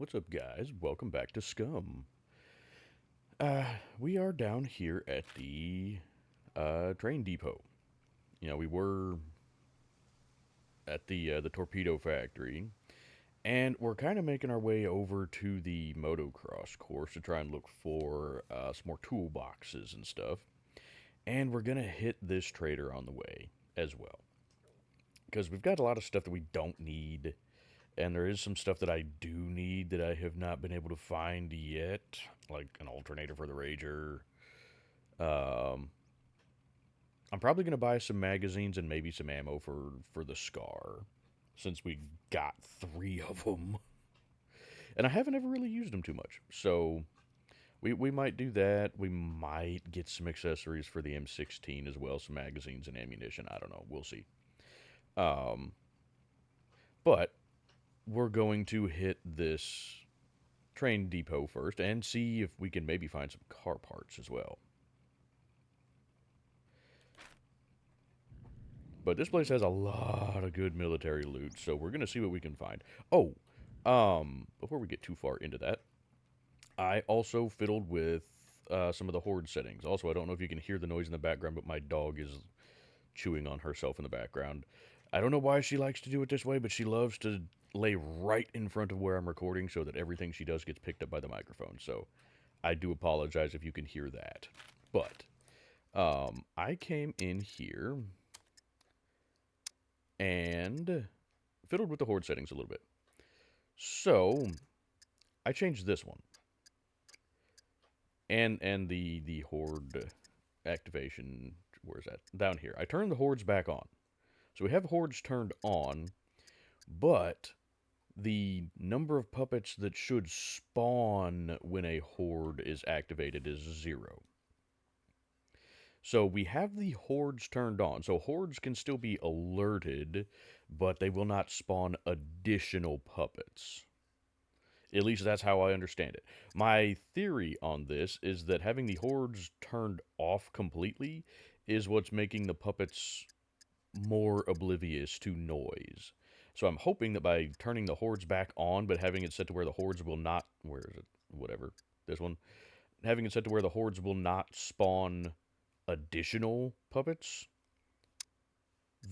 What's up, guys? Welcome back to Scum. We are down here at the train depot. We were at the torpedo factory, and we're kind of making our way over to the motocross course to try and look for some more toolboxes and stuff. And we're gonna hit this trader on the way as well, because we've got a lot of stuff that we don't need. And there is some stuff that I do need that I have not been able to find yet, like an alternator for the Rager. Um, I'm probably going to buy some magazines and maybe some ammo for the Scar, since we got three of them. And I haven't ever really used them too much. So we might do that. We might get some accessories for the M16 as well, some magazines and ammunition. I don't know. We'll see. Um, but we're going to hit this train depot first and see if we can maybe find some car parts as well. But this place has a lot of good military loot, so we're going to see what we can find. Oh, before we get too far into that, I also fiddled with some of the horde settings. Also, I don't know if you can hear the noise in the background, but my dog is chewing on herself in the background. I don't know why she likes to do it this way, but she loves to lay right in front of where I'm recording so that everything she does gets picked up by the microphone. So I do apologize if you can hear that. But I came in here and fiddled with the horde settings a little bit. So I changed this one and the horde activation. Where's that? Down here. I turned the hordes back on. So we have hordes turned on, but the number of puppets that should spawn when a horde is activated is 0. So we have the hordes turned on. So hordes can still be alerted, but they will not spawn additional puppets. At least that's how I understand it. My theory on this is that having the hordes turned off completely is what's making the puppets more oblivious to noise. So I'm hoping that by turning the hordes back on, but having it set to where the hordes will not, where is it? Whatever. This one. Having it set to where the hordes will not spawn additional puppets,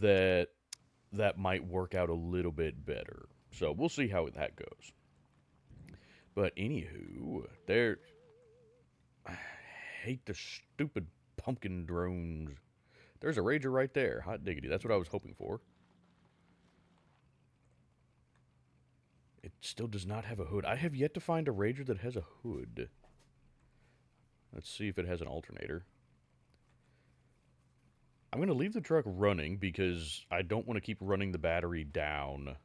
that that might work out a little bit better. So we'll see how that goes. But anywho, there. I hate the stupid pumpkin drones. There's a Rager right there. Hot diggity. That's what I was hoping for. It still does not have a hood. I have yet to find a Rager that has a hood. Let's see if it has an alternator. I'm going to leave the truck running because I don't want to keep running the battery down.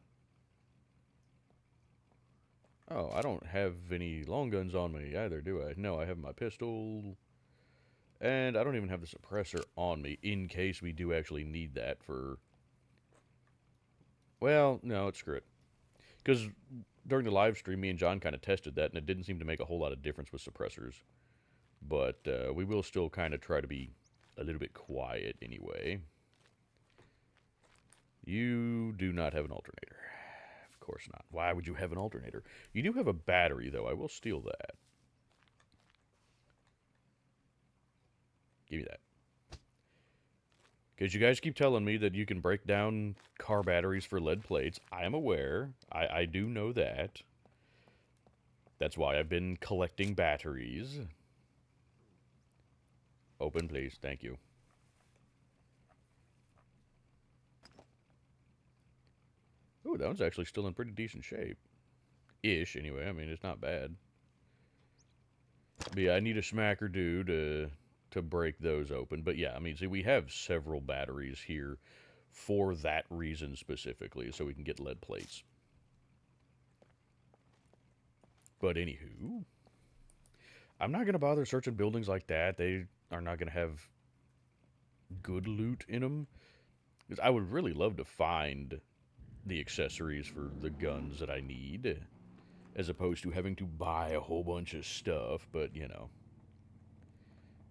Oh, I don't have any long guns on me either, do I? No, I have my pistol. And I don't even have the suppressor on me in case we do actually need that for... Well, no, screw it. Because during the live stream, me and John kind of tested that, and it didn't seem to make a whole lot of difference with suppressors. But we will still kind of try to be a little bit quiet anyway. You do not have an alternator. Of course not. Why would you have an alternator? You do have a battery, though. I will steal that. Give me that. Because you guys keep telling me that you can break down car batteries for lead plates. I am aware. I do know that. That's why I've been collecting batteries. Open, please. Thank you. Oh, that one's actually still in pretty decent shape. Ish, anyway. I mean, it's not bad. But yeah, I need a smacker dude to break those open. But yeah, I mean, see, we have several batteries here for that reason specifically, so we can get lead plates. But anywho, I'm not going to bother searching buildings like that. They are not going to have good loot in them. Because I would really love to find the accessories for the guns that I need, as opposed to having to buy a whole bunch of stuff, but you know.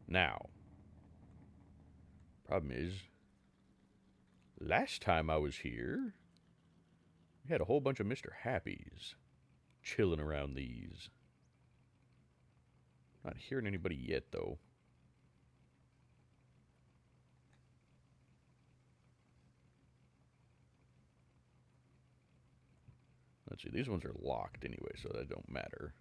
Now, problem is, last time I was here, we had a whole bunch of Mr. Happies. chilling around these. Not hearing anybody yet, though. Let's see, these ones are locked anyway, so that don't matter.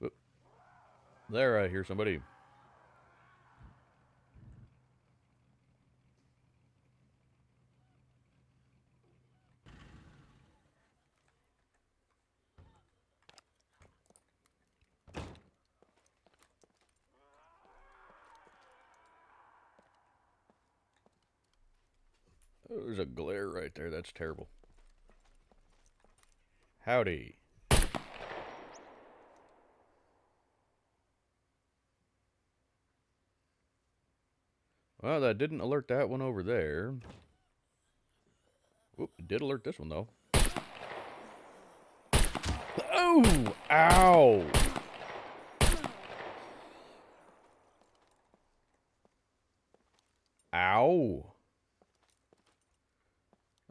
Oop. There, I hear somebody. Oh, there's a glare right there. That's terrible. Howdy. Well, that didn't alert that one over there. Oop, it did alert this one, though. Oh! Ow! Ow!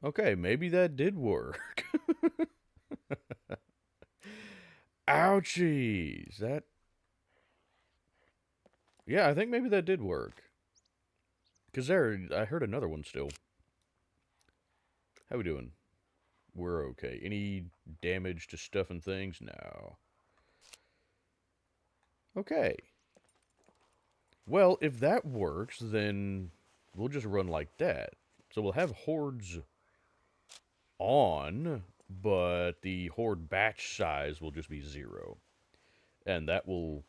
Okay, maybe that did work. Ouchies! That... Yeah, I think maybe that did work. Because there, I heard another one still. How we doing? We're okay. Any damage to stuff and things? No. Okay. Well, if that works, then we'll just run like that. So we'll have hordes on, but the horde batch size will just be 0. And that will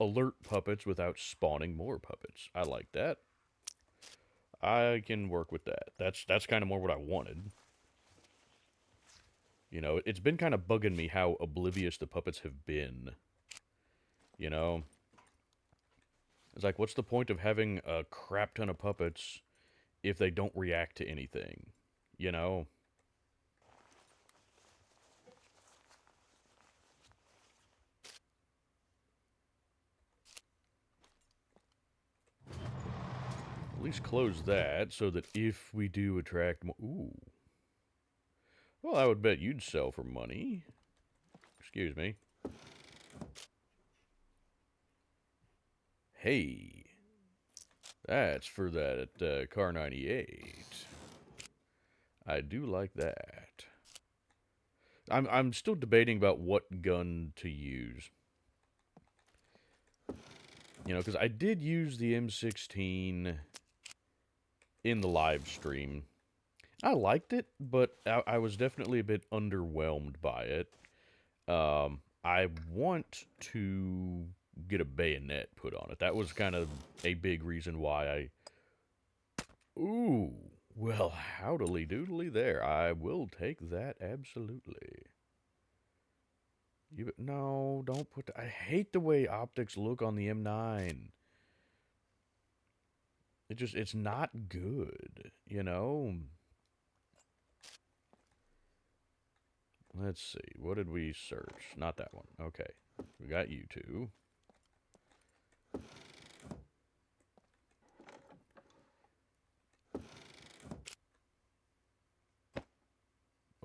alert puppets without spawning more puppets. I like that. I can work with that. That's kind of more what I wanted. You know, it's been kind of bugging me how oblivious the puppets have been. You know? It's like, what's the point of having a crap ton of puppets if they don't react to anything? You know? At least close that so that if we do attract more... Ooh. Well, I would bet you'd sell for money. Excuse me. Hey. That's for that car 98. I do like that. I'm still debating about what gun to use. You know, because I did use the M16 in the live stream. I liked it, but I was definitely a bit underwhelmed by it. I want to get a bayonet put on it. That was kind of a big reason why I... Ooh, well, howdily doodly there. I will take that, absolutely. No, don't put... I hate the way optics look on the M9. It's not good, you know? Let's see, what did we search? Not that one. Okay, we got you two.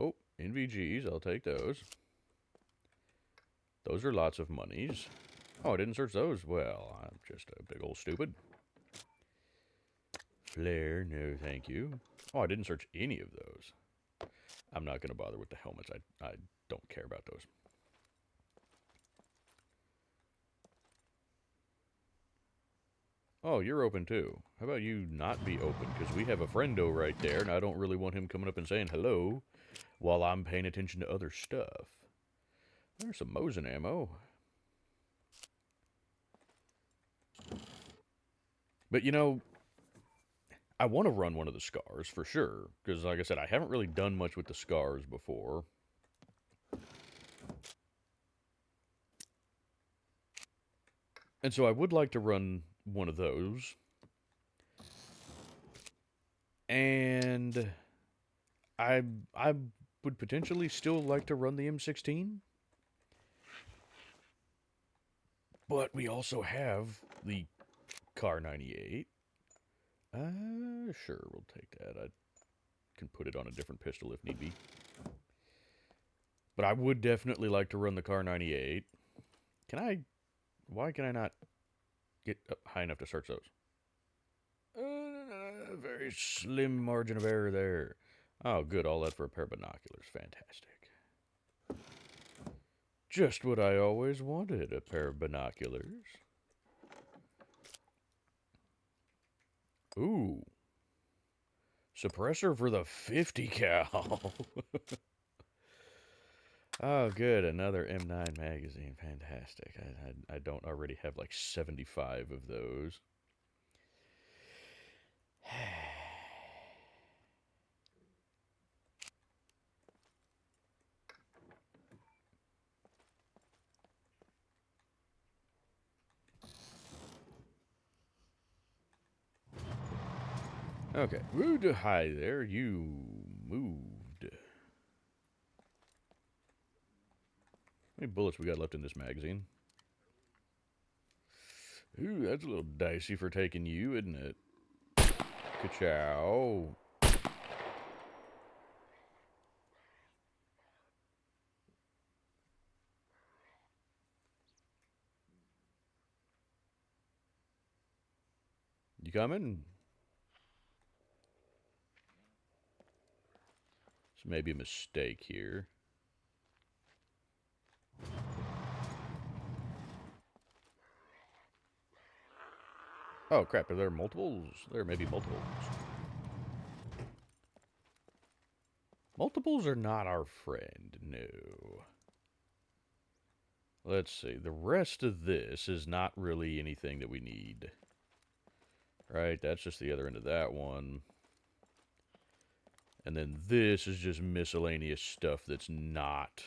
Oh, NVGs, I'll take those. Those are lots of monies. Oh, I didn't search those. Well, I'm just a big old stupid. Flare, no thank you. Oh, I didn't search any of those. I'm not going to bother with the helmets. I don't care about those. Oh, you're open too. How about you not be open? Because we have a friendo right there, and I don't really want him coming up and saying hello while I'm paying attention to other stuff. There's some Mosin ammo. But, you know, I want to run one of the scars for sure. Because, like I said, I haven't really done much with the scars before. And so I would like to run one of those. And I would potentially still like to run the M16. But we also have the Car 98. Sure, we'll take that. I can put it on a different pistol if need be. But I would definitely like to run the Car 98. Why can I not get up high enough to search those? Very slim margin of error there. Oh, good. All that for a pair of binoculars. Fantastic. Just what I always wanted, a pair of binoculars. Ooh. Suppressor for the 50 cal. Oh, good. Another M9 magazine. Fantastic. I don't already have like 75 of those. Okay. Woo, hi there. You moved. How many bullets we got left in this magazine? Ooh, that's a little dicey for taking you, isn't it? Ka-chow. You coming? This may be a mistake here. Oh, crap. Are there multiples? There may be multiples. Multiples are not our friend, no. Let's see. The rest of this is not really anything that we need. Right? That's just the other end of that one. And then this is just miscellaneous stuff that's not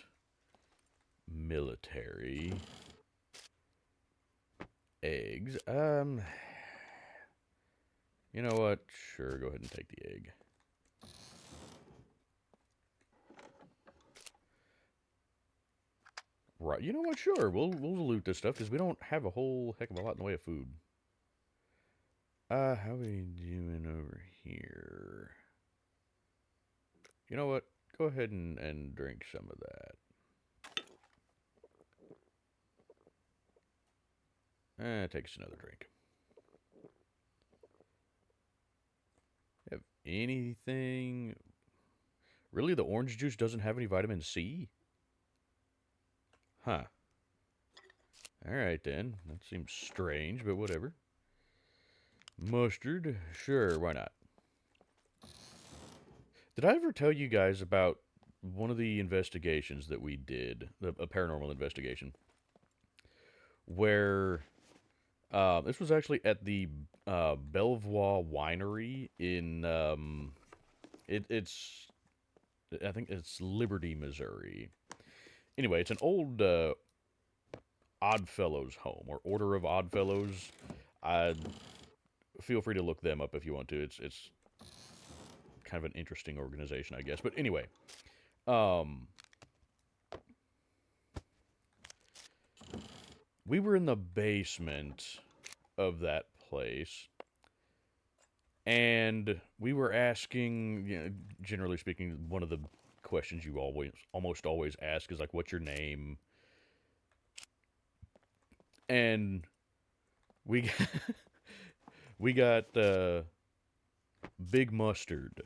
military. Eggs. You know what? Sure, go ahead and take the egg. Right. You know what? Sure. We'll loot this stuff because we don't have a whole heck of a lot in the way of food. How we doing over here? You know what? Go ahead and drink some of that. Take us another drink. Have anything? Really, the orange juice doesn't have any vitamin C? Huh. Alright then. That seems strange, but whatever. Mustard? Sure, why not? Did I ever tell you guys about one of the investigations that we did, a paranormal investigation, where this was actually at the Belvoir Winery in it's I think it's Liberty, Missouri. Anyway, it's an old Oddfellows home or Order of Oddfellows. Feel free to look them up if you want to. It's kind of an interesting organization, I guess. But anyway, we were in the basement of that place, and we were asking, you know, generally speaking, one of the questions you almost always ask is like, "What's your name?" And we we got Big Mustard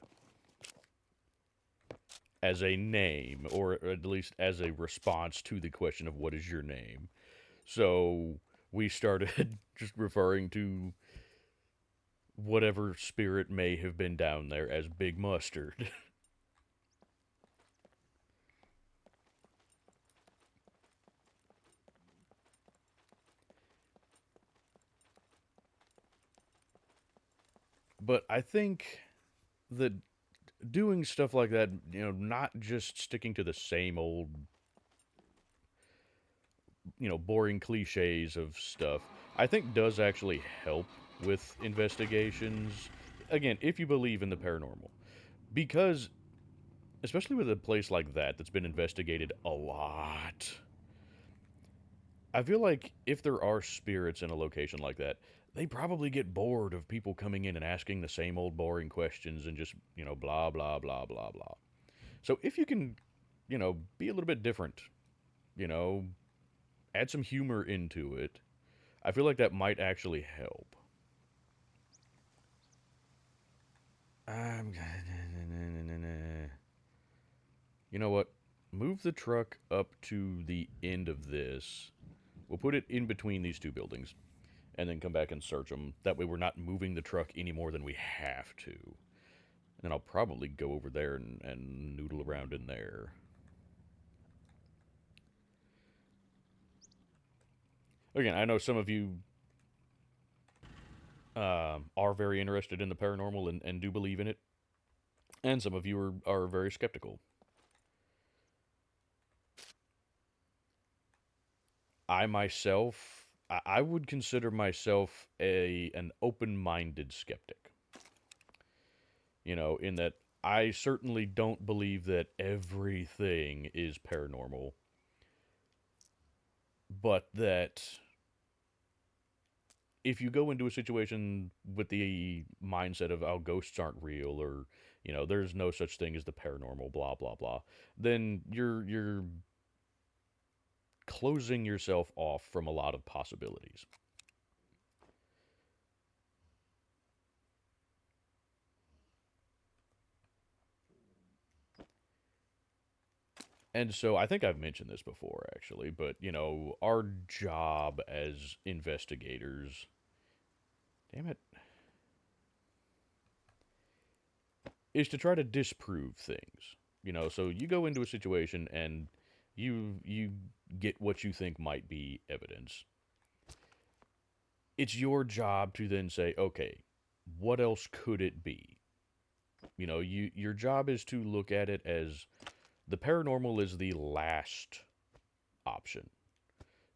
as a name, or at least as a response to the question of what is your name. So we started just referring to whatever spirit may have been down there as Big Mustard. But I think that doing stuff like that, you know, not just sticking to the same old, you know, boring cliches of stuff, I think does actually help with investigations. Again, if you believe in the paranormal. Because, especially with a place like that that's been investigated a lot, I feel like if there are spirits in a location like that, they probably get bored of people coming in and asking the same old boring questions and just, blah, blah, blah, blah, blah. So if you can, be a little bit different, you know, add some humor into it, I feel like that might actually help. Um, you know what? Move the truck up to the end of this. We'll put it in between these two buildings and then come back and search them. That way we're not moving the truck any more than we have to. And then I'll probably go over there and noodle around in there. Again, I know some of you are very interested in the paranormal and do believe in it. And some of you are very skeptical. I myself, I would consider myself an open-minded skeptic. In that I certainly don't believe that everything is paranormal, but that if you go into a situation with the mindset of, oh, ghosts aren't real, or, there's no such thing as the paranormal, blah, blah, blah, then you're closing yourself off from a lot of possibilities. And so I think I've mentioned this before, actually, but, our job as investigators, damn it, is to try to disprove things. So you go into a situation and you get what you think might be evidence. It's your job to then say, okay, what else could it be? Your job is to look at it as the paranormal is the last option,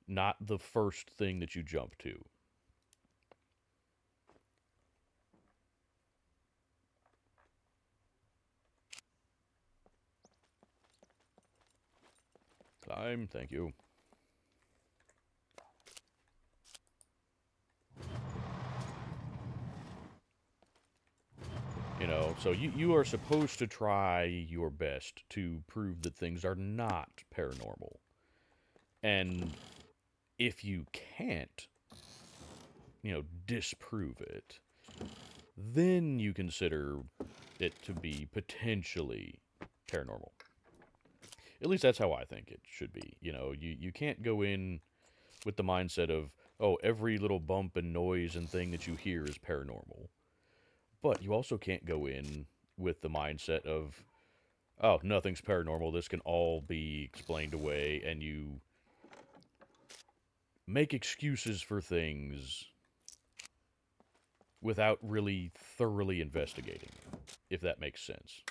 not the first thing that you jump to. Climb, thank you. So you are supposed to try your best to prove that things are not paranormal. And if you can't, disprove it, then you consider it to be potentially paranormal. At least that's how I think it should be. You can't go in with the mindset of, oh, every little bump and noise and thing that you hear is paranormal. But you also can't go in with the mindset of, oh, nothing's paranormal, this can all be explained away, and you make excuses for things without really thoroughly investigating, if that makes sense.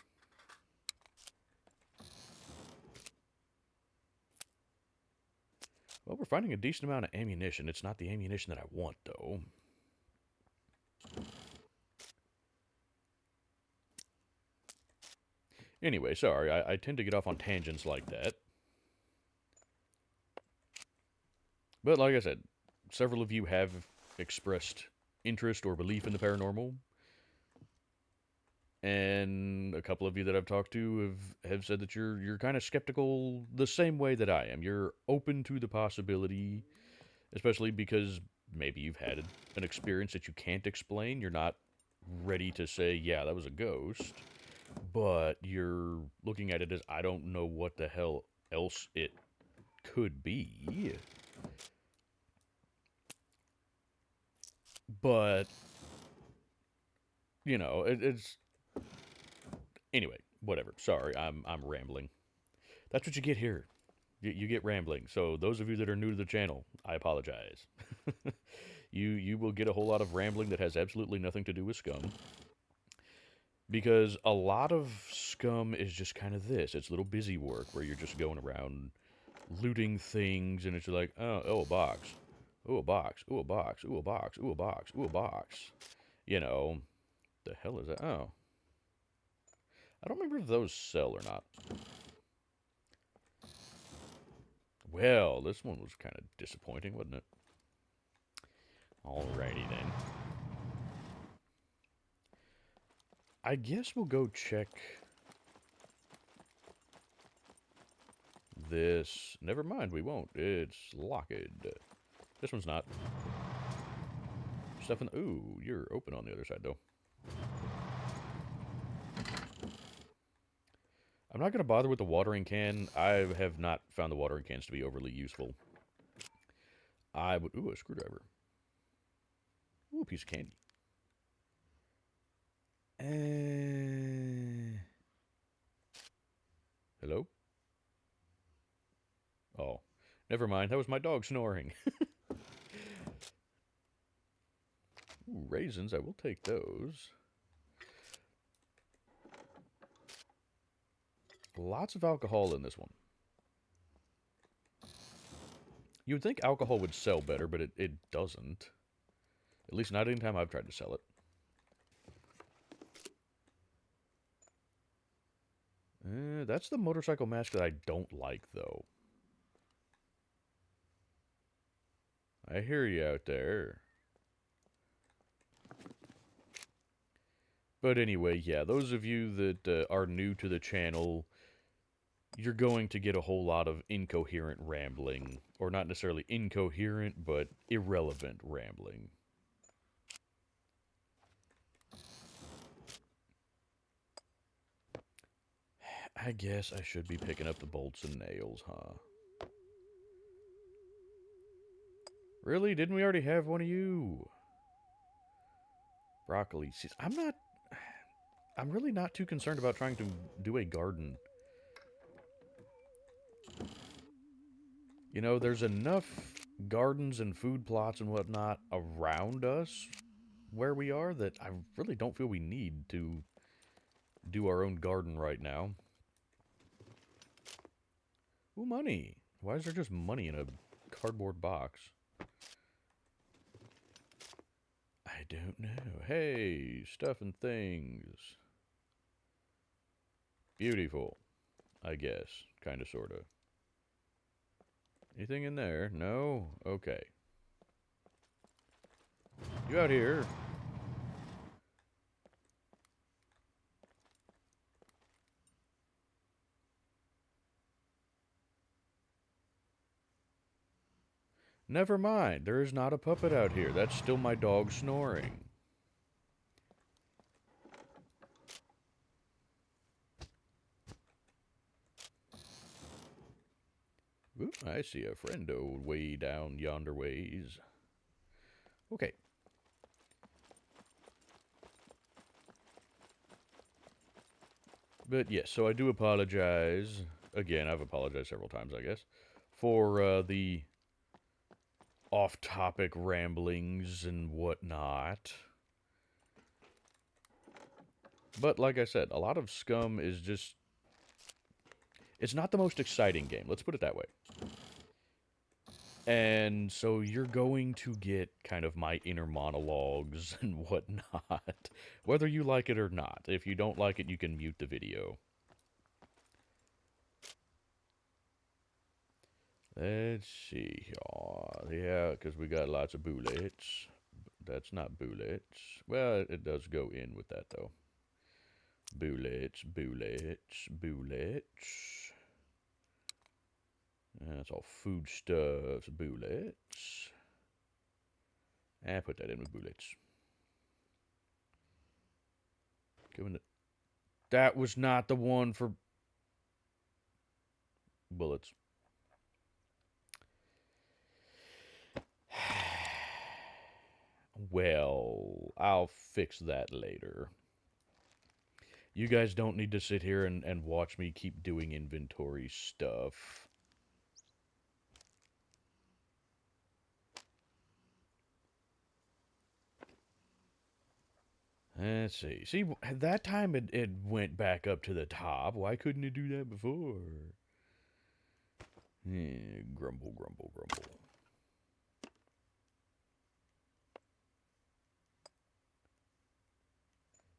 Well, we're finding a decent amount of ammunition. It's not the ammunition that I want, though. Anyway, sorry, I tend to get off on tangents like that. But like I said, several of you have expressed interest or belief in the paranormal. And a couple of you that I've talked to have said that you're kind of skeptical the same way that I am. You're open to the possibility, especially because maybe you've had an experience that you can't explain. You're not ready to say, yeah, that was a ghost, but you're looking at it as, I don't know what the hell else it could be. But, it's... Anyway, whatever. Sorry, I'm rambling. That's what you get here. You get rambling. So those of you that are new to the channel, I apologize. You will get a whole lot of rambling that has absolutely nothing to do with Scum. Because a lot of Scum is just kind of this. It's little busy work where you're just going around looting things, and it's like, oh, a box. Ooh, a box. Ooh, a box. Ooh, a box. Ooh, a box. Ooh, a box. The hell is that? Oh. I don't remember if those sell or not. Well, this one was kind of disappointing, wasn't it? Alrighty then. I guess we'll go check this. Never mind, we won't. It's locked. This one's not. Stuff in the... Ooh, you're open on the other side, though. I'm not going to bother with the watering can. I have not found the watering cans to be overly useful. I would... Ooh, a screwdriver. Ooh, a piece of candy. Hello? Oh, never mind. That was my dog snoring. Ooh, raisins. I will take those. Lots of alcohol in this one. You would think alcohol would sell better, but it doesn't. At least not anytime I've tried to sell it. That's the motorcycle mask that I don't like, though. I hear you out there. But anyway, yeah, those of you that are new to the channel, you're going to get a whole lot of incoherent rambling. Or not necessarily incoherent, but irrelevant rambling. I guess I should be picking up the bolts and nails, huh? Really? Didn't we already have one of you? Broccoli seeds. I'm really not too concerned about trying to do a garden. You know, there's enough gardens and food plots and whatnot around us where we are that I really don't feel we need to do our own garden right now. Ooh, money. Why is there just money in a cardboard box? I don't know. Hey, stuff and things. Beautiful, I guess. Kinda, sorta. Anything in there? No? Okay. You out here? Never mind. There is not a puppet out here. That's still my dog snoring. Ooh, I see a friendo way down yonder ways. Okay. But yes, so I do apologize. Again, I've apologized several times, I guess, for the off-topic ramblings and whatnot. But like I said, a lot of Scum is just... It's not the most exciting game, let's put it that way. And so you're going to get kind of my inner monologues and whatnot, whether you like it or not. If you don't like it, you can mute the video. Let's see. Oh, yeah, because we got lots of bullets. That's not bullets. Well, it does go in with that, though. Bullets, bullets, bullets. That's all foodstuffs, bullets. And put that in with bullets. That was not the one for bullets. Well, I'll fix that later. You guys don't need to sit here and watch me keep doing inventory stuff. Let's see. See, that time it went back up to the top. Why couldn't it do that before? Grumble, grumble, grumble.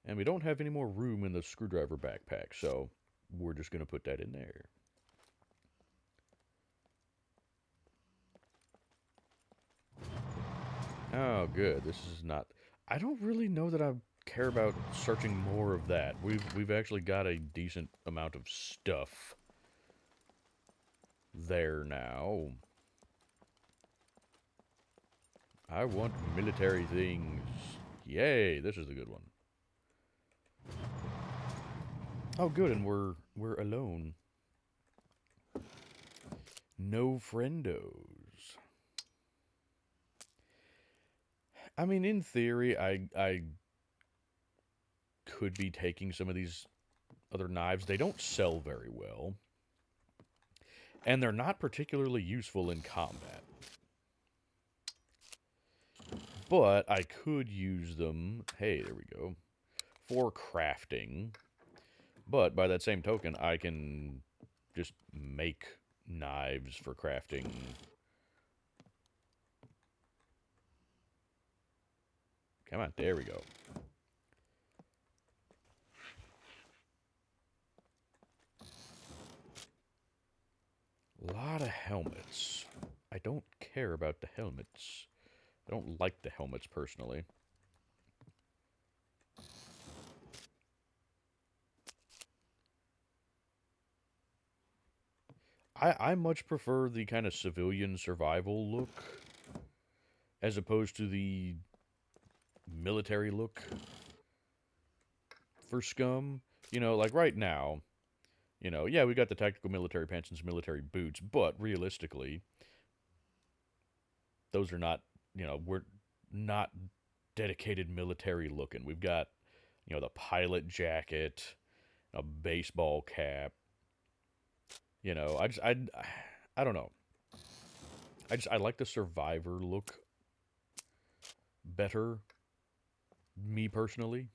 And we don't have any more room in the screwdriver backpack, so we're just going to put that in there. Oh, good. This is not... I don't really know that I care about searching more of that. We've actually got a decent amount of stuff there now. I want military things. Yay, this is the good one. Oh, good, and we're alone. No friendos. I mean, in theory, I could be taking some of these other knives. They don't sell very well, and they're not particularly useful in combat. But I could use them, hey, there we go, for crafting. But by that same token, I can just make knives for crafting. Come on, there we go. A lot of helmets. I don't care about the helmets. I don't like the helmets personally. I much prefer the kind of civilian survival look as opposed to the military look for Scum. You know, like right now, you know, yeah, we got the tactical military pants and some military boots, but realistically, those are not, you know, we're not dedicated military looking. We've got, you know, the pilot jacket, a baseball cap. You know, I don't know. I like the survivor look better, me personally.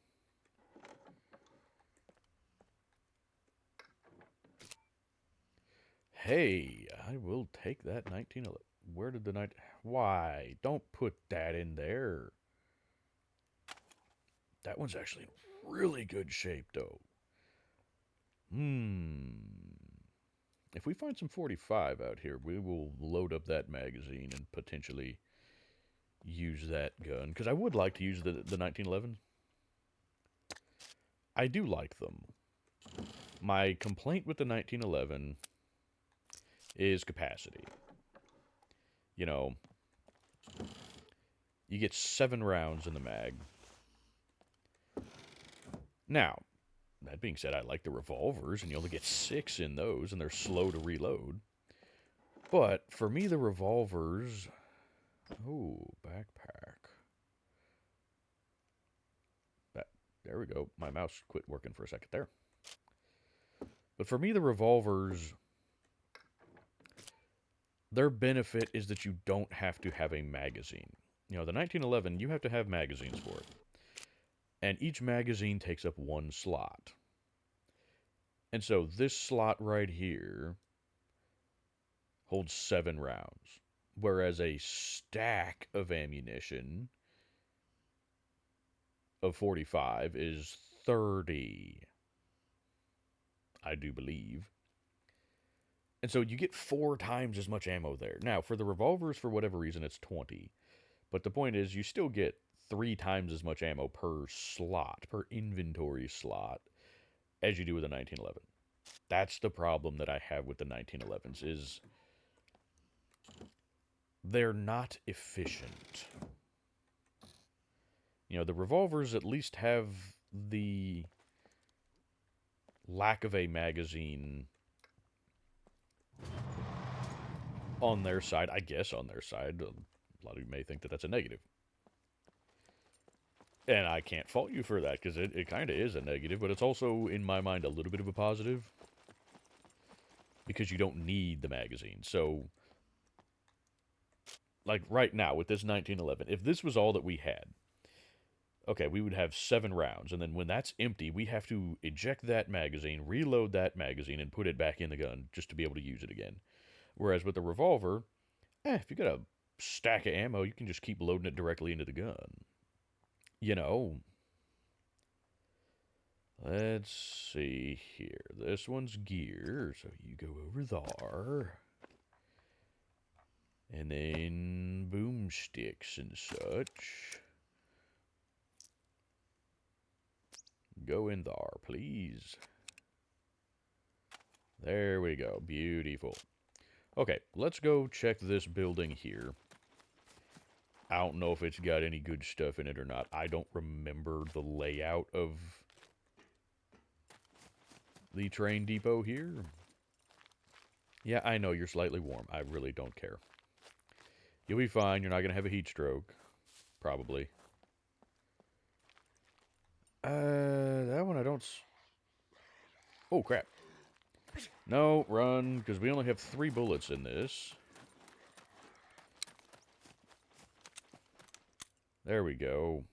Hey, I will take that 1911. Where did the night? Why? Don't put that in there. That one's actually in really good shape, though. If we find some 45 out here, we will load up that magazine and potentially use that gun. Because I would like to use the 1911. I do like them. My complaint with the 1911 is capacity. You know, you get 7 rounds in the mag. Now, that being said, I like the revolvers, and you only get 6 in those, and they're slow to reload. But for me, the revolvers... Oh, backpack. There we go. My mouse quit working for a second there. But for me, the revolvers... Their benefit is that you don't have to have a magazine. You know, the 1911, you have to have magazines for it. And each magazine takes up 1 slot. And so this slot right here holds 7 rounds. Whereas a stack of ammunition of 45 is 30. I do believe. And so you get 4 times as much ammo there. Now, for the revolvers, for whatever reason, it's 20. But the point is, you still get 3 times as much ammo per slot, per inventory slot, as you do with a 1911. That's the problem that I have with the 1911s, is they're not efficient. You know, the revolvers at least have the lack of a magazine on their side. I guess on their side. A lot of you may think that that's a negative. And I can't fault you for that, because it kind of is a negative, but it's also, in my mind, a little bit of a positive. Because you don't need the magazine. So, like right now, with this 1911, if this was all that we had, okay, we would have 7 rounds, and then when that's empty, we have to eject that magazine, reload that magazine, and put it back in the gun just to be able to use it again. Whereas with the revolver, if you got a stack of ammo, you can just keep loading it directly into the gun. You know, let's see here. This one's gear, so you go over there. And then boomsticks and such. Go in there, please. There we go. Beautiful. Okay, let's go check this building here. I don't know if it's got any good stuff in it or not. I don't remember the layout of the train depot here. Yeah, I know you're slightly warm. I really don't care. You'll be fine. You're not going to have a heat stroke. Probably. That one I don't... Oh, crap. No, run, because we only have 3 bullets in this. There we go.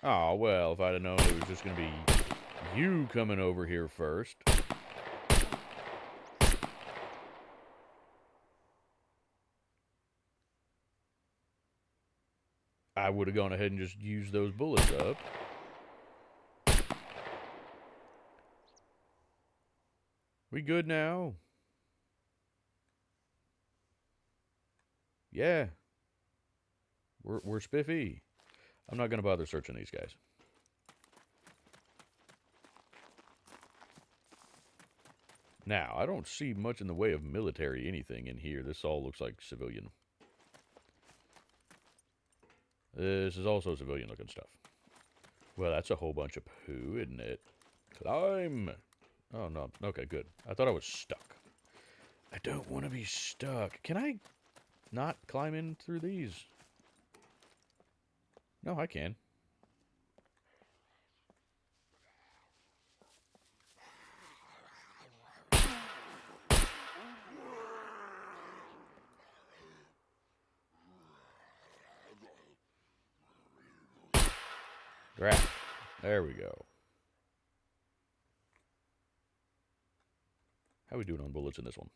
Oh, well, if I'd have known it was just going to be you coming over here first. I would have gone ahead and just used those bullets up. We good now? Yeah. We're spiffy. I'm not going to bother searching these guys. Now, I don't see much in the way of military anything in here. This all looks like civilian. This is also civilian-looking stuff. Well, that's a whole bunch of poo, isn't it? Climb! Oh, no. Okay, good. I thought I was stuck. I don't want to be stuck. Can I not climb in through these? No, I can. Right. There we go. How are we doing on bullets in this one?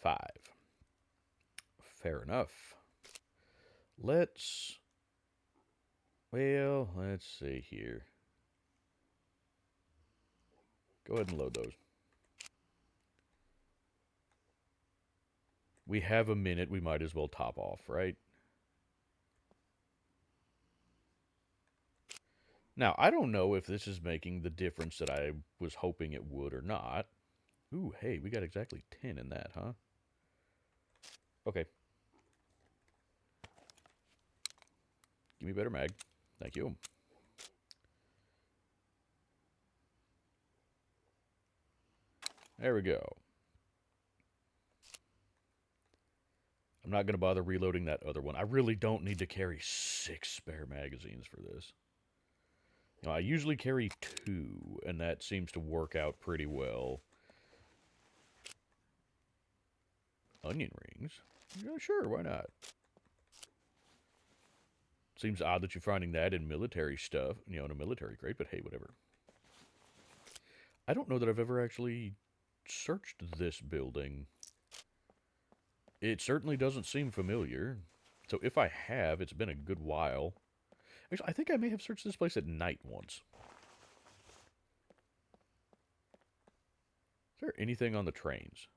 5. Fair enough. Let's see here. Go ahead and load those. We have a minute. We might as well top off, right? Now, I don't know if this is making the difference that I was hoping it would or not. Ooh, hey, we got exactly 10 in that, huh? Okay. Give me a better mag. Thank you. There we go. I'm not going to bother reloading that other one. I really don't need to carry 6 spare magazines for this. You know, I usually carry 2, and that seems to work out pretty well. Onion rings? Yeah, sure, why not? Seems odd that you're finding that in military stuff, you know, in a military crate, but hey, whatever. I don't know that I've ever actually searched this building. It certainly doesn't seem familiar. So if I have, it's been a good while. Actually, I think I may have searched this place at night once. Is there anything on the trains?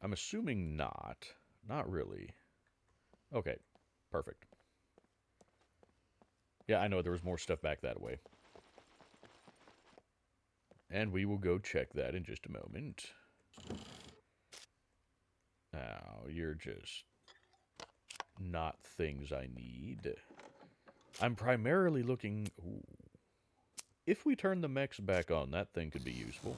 I'm assuming not. Not really. Okay, perfect. Yeah, I know there was more stuff back that way. And we will go check that in just a moment. Now, you're just not things I need. I'm primarily looking... Ooh. If we turn the mechs back on, that thing could be useful.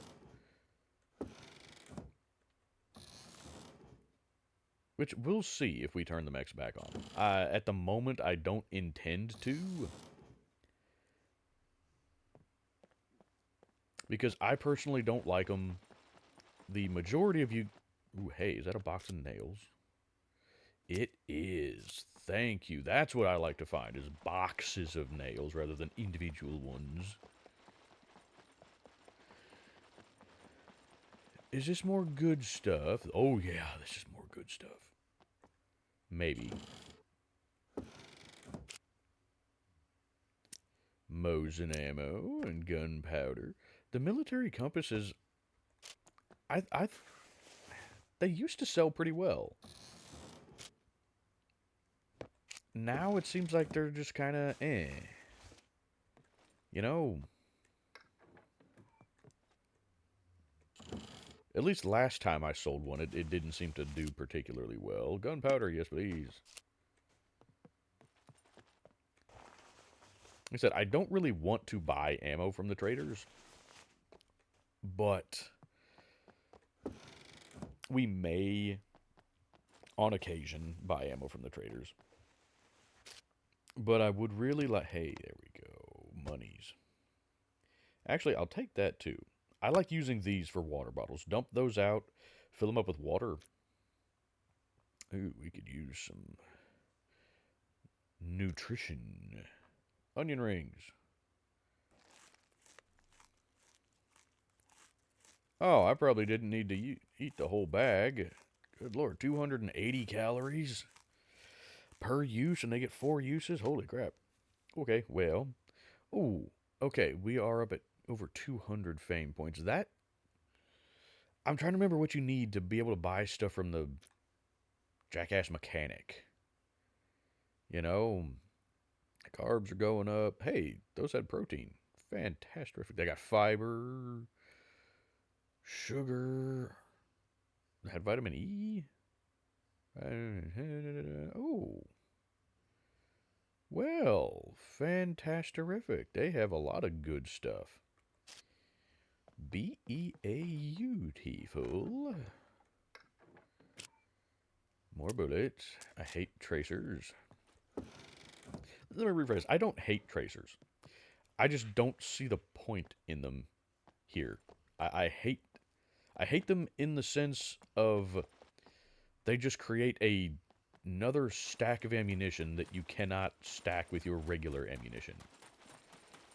Which we'll see if we turn the mechs back on. At the moment, I don't intend to. Because I personally don't like them. The majority of you... Ooh, hey, is that a box of nails? It is. Thank you. That's what I like to find, is boxes of nails rather than individual ones. Is this more good stuff? Oh, yeah, this is more good stuff. Maybe. Mosin ammo and gunpowder. The military compass is... I they used to sell pretty well. Now it seems like they're just kind of eh. You know, at least last time I sold one, it didn't seem to do particularly well. Gunpowder, yes please. Like I said, I don't really want to buy ammo from the traders, but we may, on occasion, buy ammo from the traders. But I would really like... Hey, there we go. Monies. Actually, I'll take that too. I like using these for water bottles. Dump those out, fill them up with water. Ooh, we could use some nutrition. Onion rings. Oh, I probably didn't need to eat the whole bag. Good lord, 280 calories per use, and they get 4 uses? Holy crap. Okay, well. Ooh, okay, we are up at over 200 fame points. That... I'm trying to remember what you need to be able to buy stuff from the Jackass Mechanic. You know, carbs are going up. Hey, those had protein. Fantastic. They got fiber, sugar. They had vitamin E. Oh. Well, fantastic. They have a lot of good stuff. Beautiful. More bullets. I hate tracers. Let me rephrase. I don't hate tracers. I just don't see the point in them here. I hate them in the sense of they just create another stack of ammunition that you cannot stack with your regular ammunition.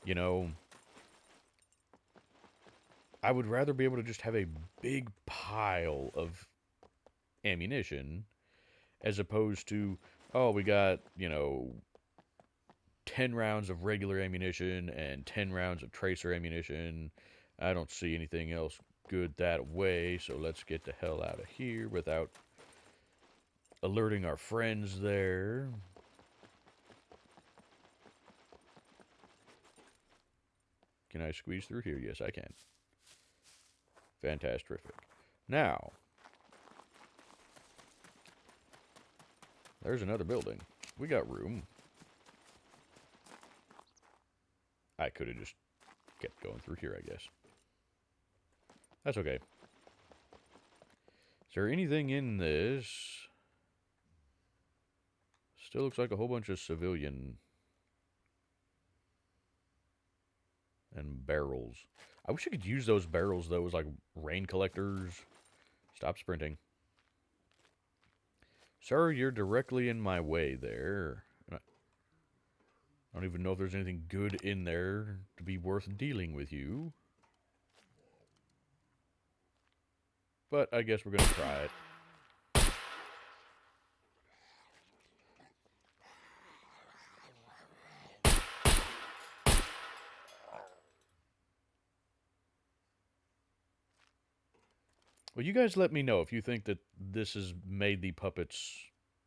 You know, I would rather be able to just have a big pile of ammunition as opposed to, oh, we got, 10 rounds of regular ammunition and 10 rounds of tracer ammunition. I don't see anything else good that way, so let's get the hell out of here without alerting our friends there. Can I squeeze through here? Yes, I can. Fantastic. Now, there's another building. We got room. I could have just kept going through here, I guess. That's okay. Is there anything in this? Still looks like a whole bunch of civilian and barrels. I wish I could use those barrels, though, as like rain collectors. Stop sprinting. Sir, you're directly in my way there. I don't even know if there's anything good in there to be worth dealing with you. But I guess we're going to try it. Well, you guys let me know if you think that this has made the puppets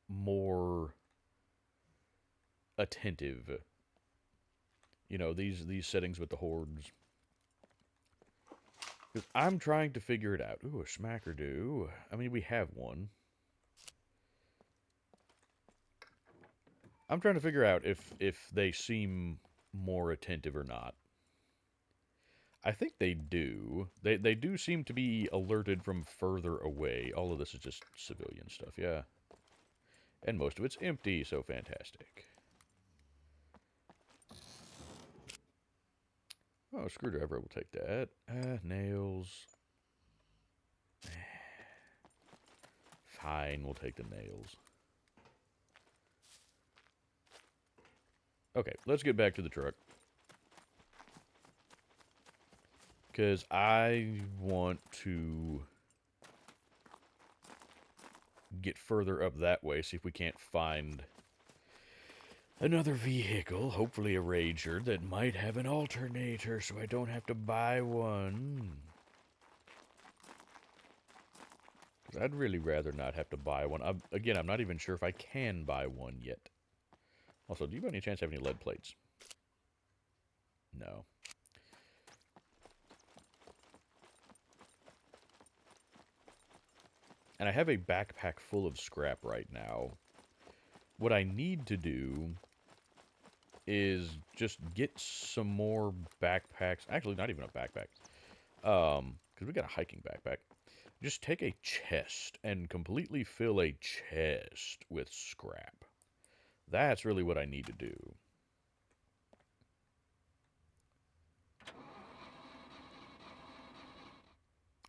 more attentive. You know, these settings with the hordes. Because I'm trying to figure it out. Ooh, a smackerdoo. I mean, we have one. I'm trying to figure out if they seem more attentive or not. I think they do. They do seem to be alerted from further away. All of this is just civilian stuff, yeah. And most of it's empty, so fantastic. Oh, screwdriver, we'll take that. Nails. Fine, we'll take the nails. Okay, let's get back to the truck. Because I want to get further up that way, see if we can't find another vehicle, hopefully a Rager, that might have an alternator so I don't have to buy one. I'd really rather not have to buy one. Again, I'm not even sure if I can buy one yet. Also, do you by any chance have any lead plates? No. And I have a backpack full of scrap right now. What I need to do is just get some more backpacks. Actually, not even a backpack. Because we got a hiking backpack. Just take a chest and completely fill a chest with scrap. That's really what I need to do.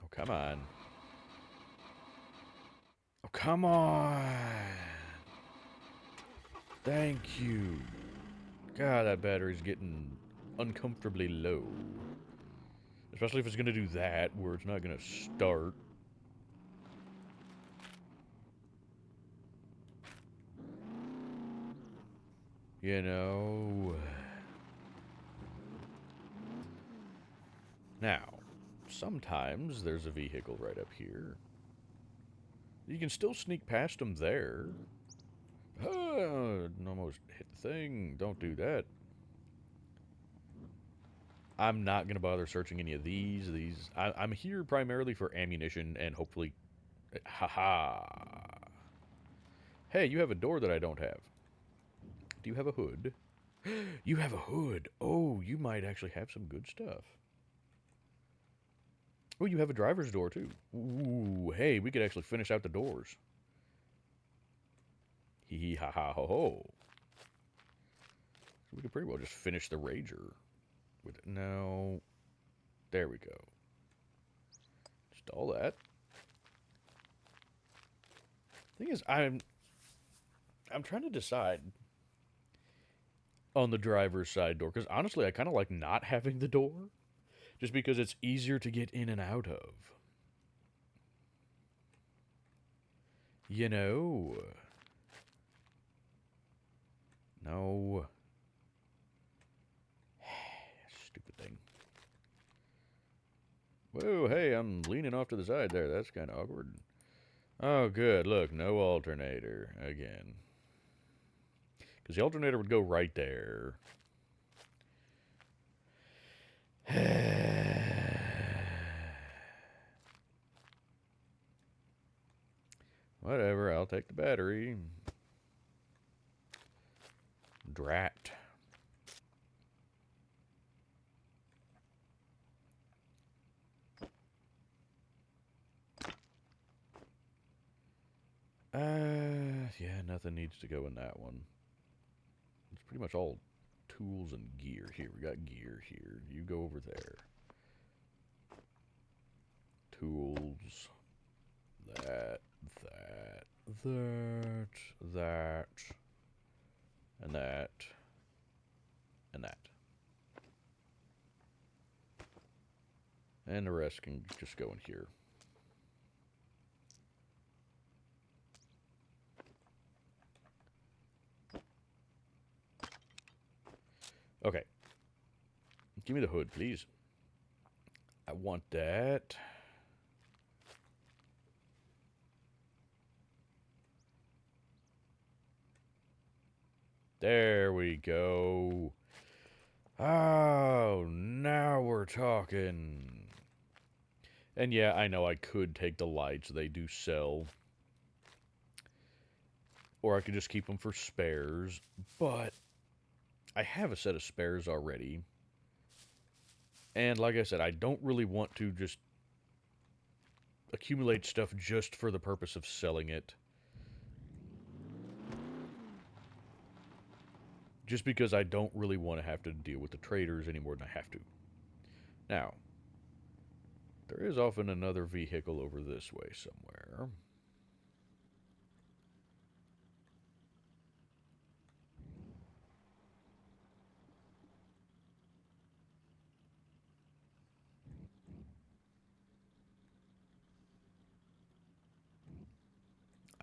Oh, come on. Oh, come on. Thank you. God, that battery's getting uncomfortably low. Especially if it's going to do that, where it's not going to start. You know. Now, sometimes there's a vehicle right up here. You can still sneak past them there. Almost hit the thing. Don't do that. I'm not going to bother searching any of these. I'm here primarily for ammunition and hopefully... Haha. Hey, you have a door that I don't have. Do you have a hood? You have a hood. Oh, you might actually have some good stuff. Oh, you have a driver's door, too. Ooh, hey, we could actually finish out the doors. Hee hee ha ha ho ho. So we could pretty well just finish the Rager. With it. No. There we go. Just all that. Thing is, I'm trying to decide on the driver's side door. Because honestly, I kind of like not having the door. Just because it's easier to get in and out of. You know. No. Stupid thing. Whoa, hey, I'm leaning off to the side there. That's kind of awkward. Oh, good. Look, no alternator again. Because the alternator would go right there. Whatever, I'll take the battery. Drat. Yeah, nothing needs to go in that one. It's pretty much all tools and gear. Here, we got gear here. You go over there. Tools. That. And that. And that. And the rest can just go in here. Okay. Give me the hood, please. I want that. There we go. Oh, now we're talking. And yeah, I know I could take the lights. They do sell. Or I could just keep them for spares. But I have a set of spares already. And like I said, I don't really want to just accumulate stuff just for the purpose of selling it. Just because I don't really want to have to deal with the traders any more than I have to. Now, there is often another vehicle over this way somewhere.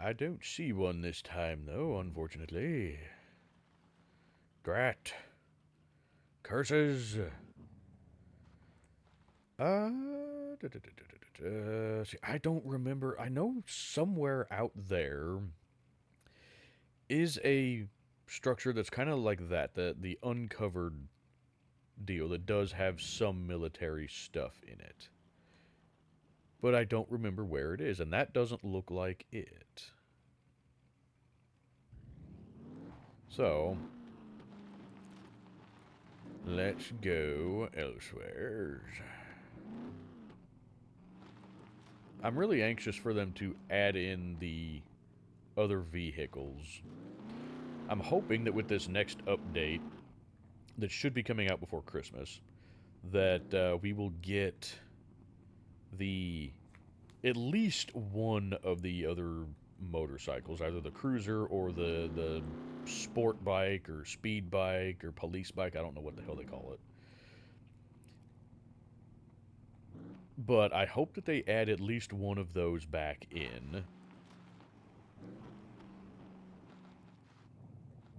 I don't see one this time, though, unfortunately. Drat. Curses. See, I don't remember. I know somewhere out there is a structure that's kind of like that, the uncovered deal that does have some military stuff in it. But I don't remember where it is, and that doesn't look like it. So, let's go elsewhere. I'm really anxious for them to add in the other vehicles. I'm hoping that with this next update, that should be coming out before Christmas, that we will get the at least one of the other motorcycles, either the cruiser or the sport bike or speed bike or police bike. I don't know what the hell they call it. But I hope that they add at least one of those back in.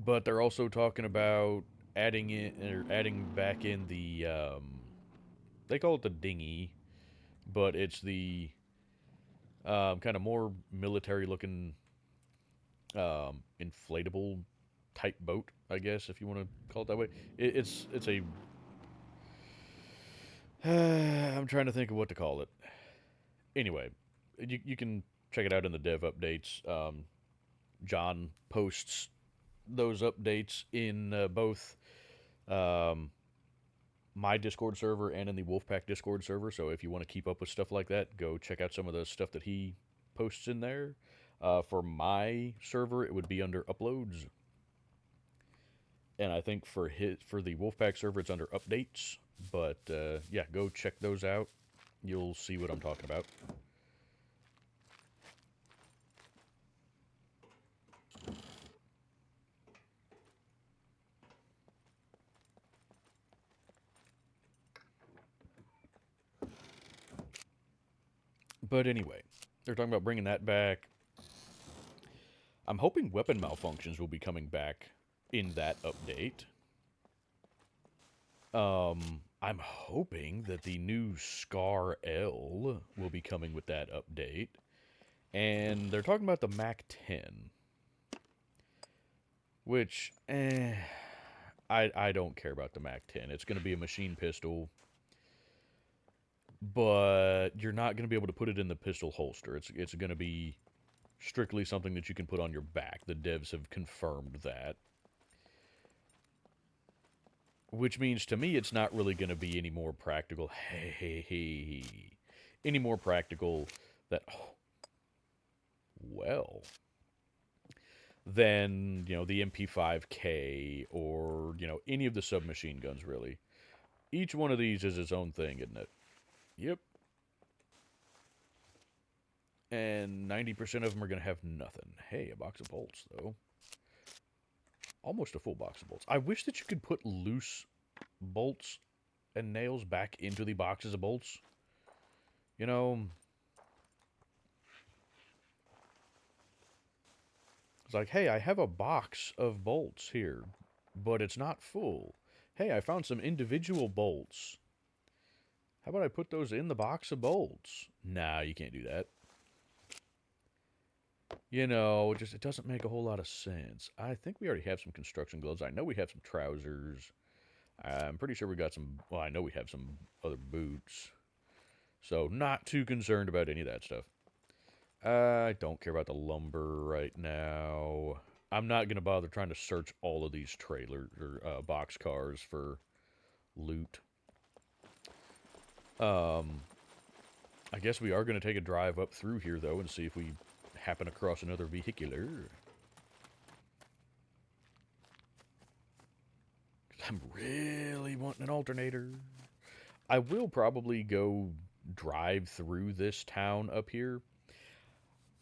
But they're also talking about adding back in the they call it the dinghy, but it's the kind of more military looking inflatable type boat, I guess, if you want to call it that way. It's a I'm trying to think of what to call it. Anyway, you can check it out in the dev updates. John posts those updates in both um, my Discord server and in the Wolfpack Discord server. So if you want to keep up with stuff like that, go check out some of the stuff that he posts in there. For my server, it would be under uploads, and I think for the Wolfpack server, it's under updates. But yeah, go check those out. You'll see what I'm talking about. But anyway, they're talking about bringing that back. I'm hoping weapon malfunctions will be coming back in that update. I'm hoping that the new Scar L will be coming with that update. And they're talking about the Mac 10. Which, I don't care about the Mac 10. It's going to be a machine pistol. But you're not going to be able to put it in the pistol holster. It's going to be strictly something that you can put on your back. The devs have confirmed that. Which means to me it's not really going to be any more practical. Any more practical that, well, than, the MP5K or, any of the submachine guns, really. Each one of these is its own thing, isn't it? Yep. And 90% of them are going to have nothing. Hey, a box of bolts, though. Almost a full box of bolts. I wish that you could put loose bolts and nails back into the boxes of bolts. It's like, hey, I have a box of bolts here, but it's not full. Hey, I found some individual bolts. How about I put those in the box of bolts? Nah, you can't do that. It doesn't make a whole lot of sense. I think we already have some construction gloves. I know we have some trousers. I'm pretty sure we got some, well, I know we have some other boots. So, not too concerned about any of that stuff. I don't care about the lumber right now. I'm not going to bother trying to search all of these trailer or box cars for loot. I guess we are going to take a drive up through here, though, and see if we happen across another vehicular. I'm really wanting an alternator. I will probably go drive through this town up here.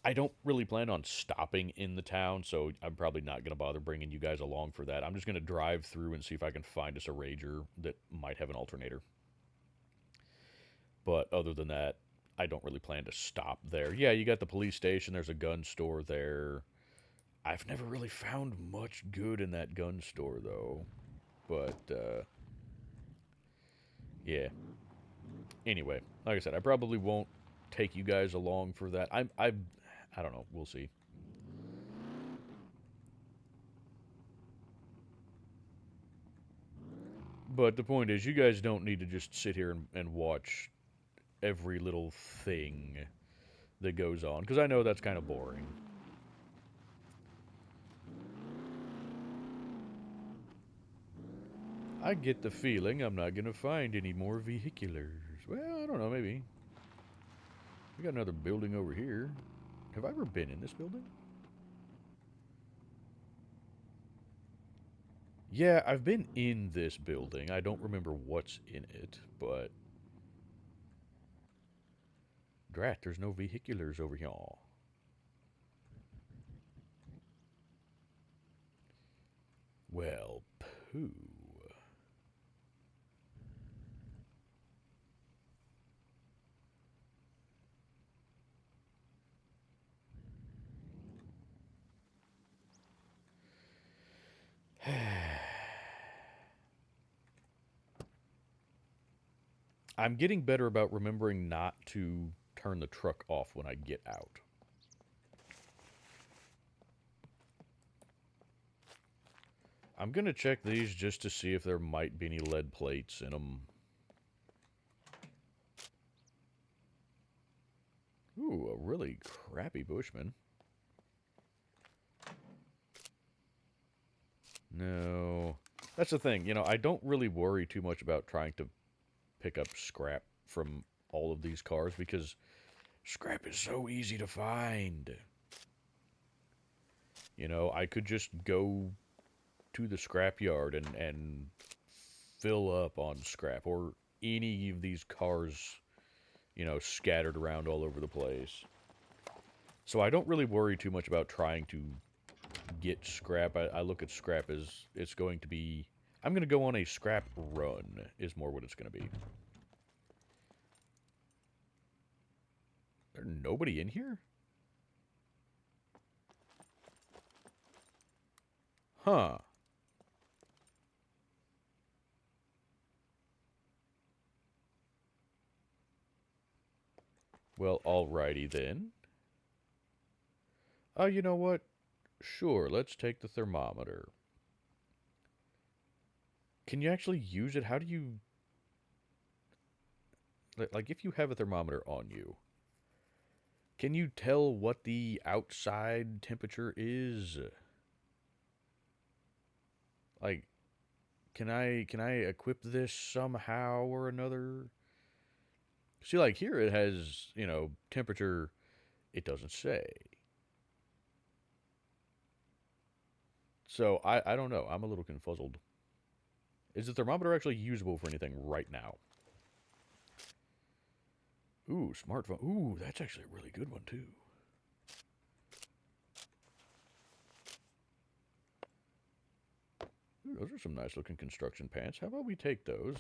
I don't really plan on stopping in the town, so I'm probably not going to bother bringing you guys along for that. I'm just going to drive through and see if I can find us a Rager that might have an alternator. But other than that, I don't really plan to stop there. Yeah, you got the police station. There's a gun store there. I've never really found much good in that gun store, though. But, yeah. Anyway, like I said, I probably won't take you guys along for that. I don't know. We'll see. But the point is, you guys don't need to just sit here and watch every little thing that goes on, because I know that's kind of boring. I get the feeling I'm not going to find any more vehiculars. Well, I don't know, maybe. We got another building over here. Have I ever been in this building? Yeah, I've been in this building. I don't remember what's in it, but... Drat, there's no vehiculars over here. Well, pooh. I'm getting better about remembering not to turn the truck off when I get out. I'm going to check these just to see if there might be any lead plates in them. Ooh, a really crappy Bushman. No. That's the thing, you know, I don't really worry too much about trying to pick up scrap from all of these cars because scrap is so easy to find. You know, I could just go to the scrap yard and fill up on scrap, or any of these cars, you know, scattered around all over the place. So I don't really worry too much about trying to get scrap. I look at scrap as it's going to be... I'm going to go on a scrap run, is more what it's going to be. There's nobody in here? Huh. Well, alrighty then. Oh, you know what? Sure, let's take the thermometer. Can you actually use it? How do you... Like, if you have a thermometer on you, can you tell what the outside temperature is? Like, can I equip this somehow or another? See, like, here it has, you know, temperature, it doesn't say. So, I don't know. I'm a little confuzzled. Is the thermometer actually usable for anything right now? Ooh, smartphone. Ooh, that's actually a really good one, too. Ooh, those are some nice looking construction pants. How about we take those?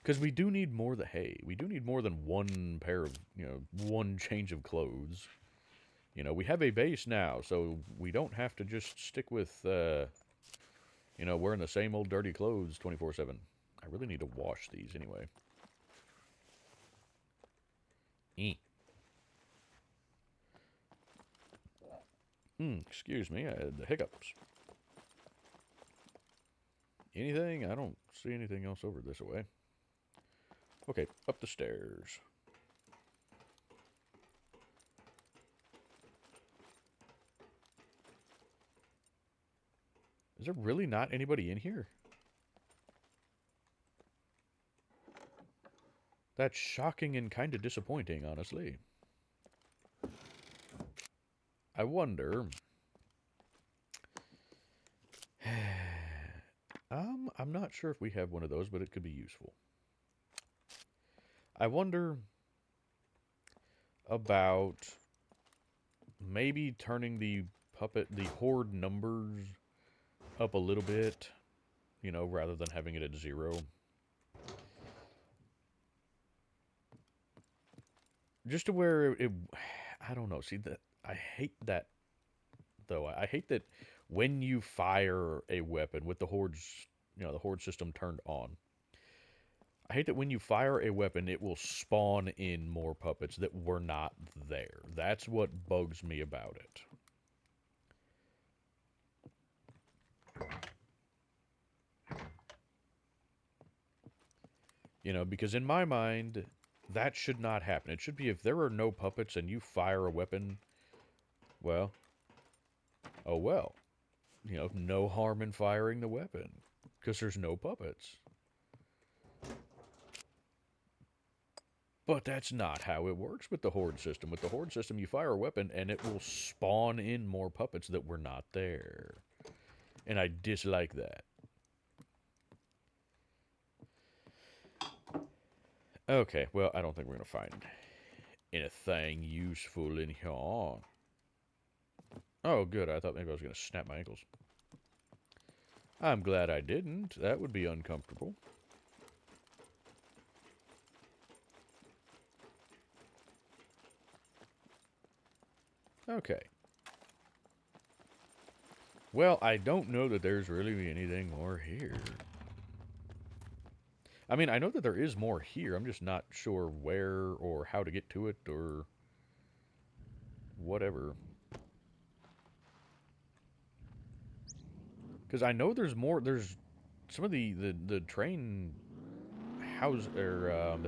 Because we do need more we do need more than one pair of, you know, one change of clothes. You know, we have a base now, so we don't have to just stick with, you know, wearing the same old dirty clothes 24/7. I really need to wash these anyway. Excuse me, I had the hiccups. Anything? I don't see anything else over this way. Okay, up the stairs. Is there really not anybody in here? That's shocking and kind of disappointing, honestly. I wonder... I'm not sure if we have one of those, but it could be useful. I wonder about maybe turning the horde numbers up a little bit, you know, rather than having it at 0. Just to where I don't know, see, that I hate that, though. I hate that when you fire a weapon with the hordes, you know, the horde system turned on, I hate that when you fire a weapon, it will spawn in more puppets that were not there. That's what bugs me about it. You know, because in my mind, that should not happen. It should be if there are no puppets and you fire a weapon, well, oh well. You know, no harm in firing the weapon because there's no puppets. But that's not how it works with the Horde system. With the Horde system, you fire a weapon and it will spawn in more puppets that were not there. And I dislike that. Okay, well, I don't think we're going to find anything useful in here. Oh, good. I thought maybe I was going to snap my ankles. I'm glad I didn't. That would be uncomfortable. Okay. Well, I don't know that there's really anything more here. I mean, I know that there is more here. I'm just not sure where or how to get to it or whatever. Because I know there's more. There's some of the train house or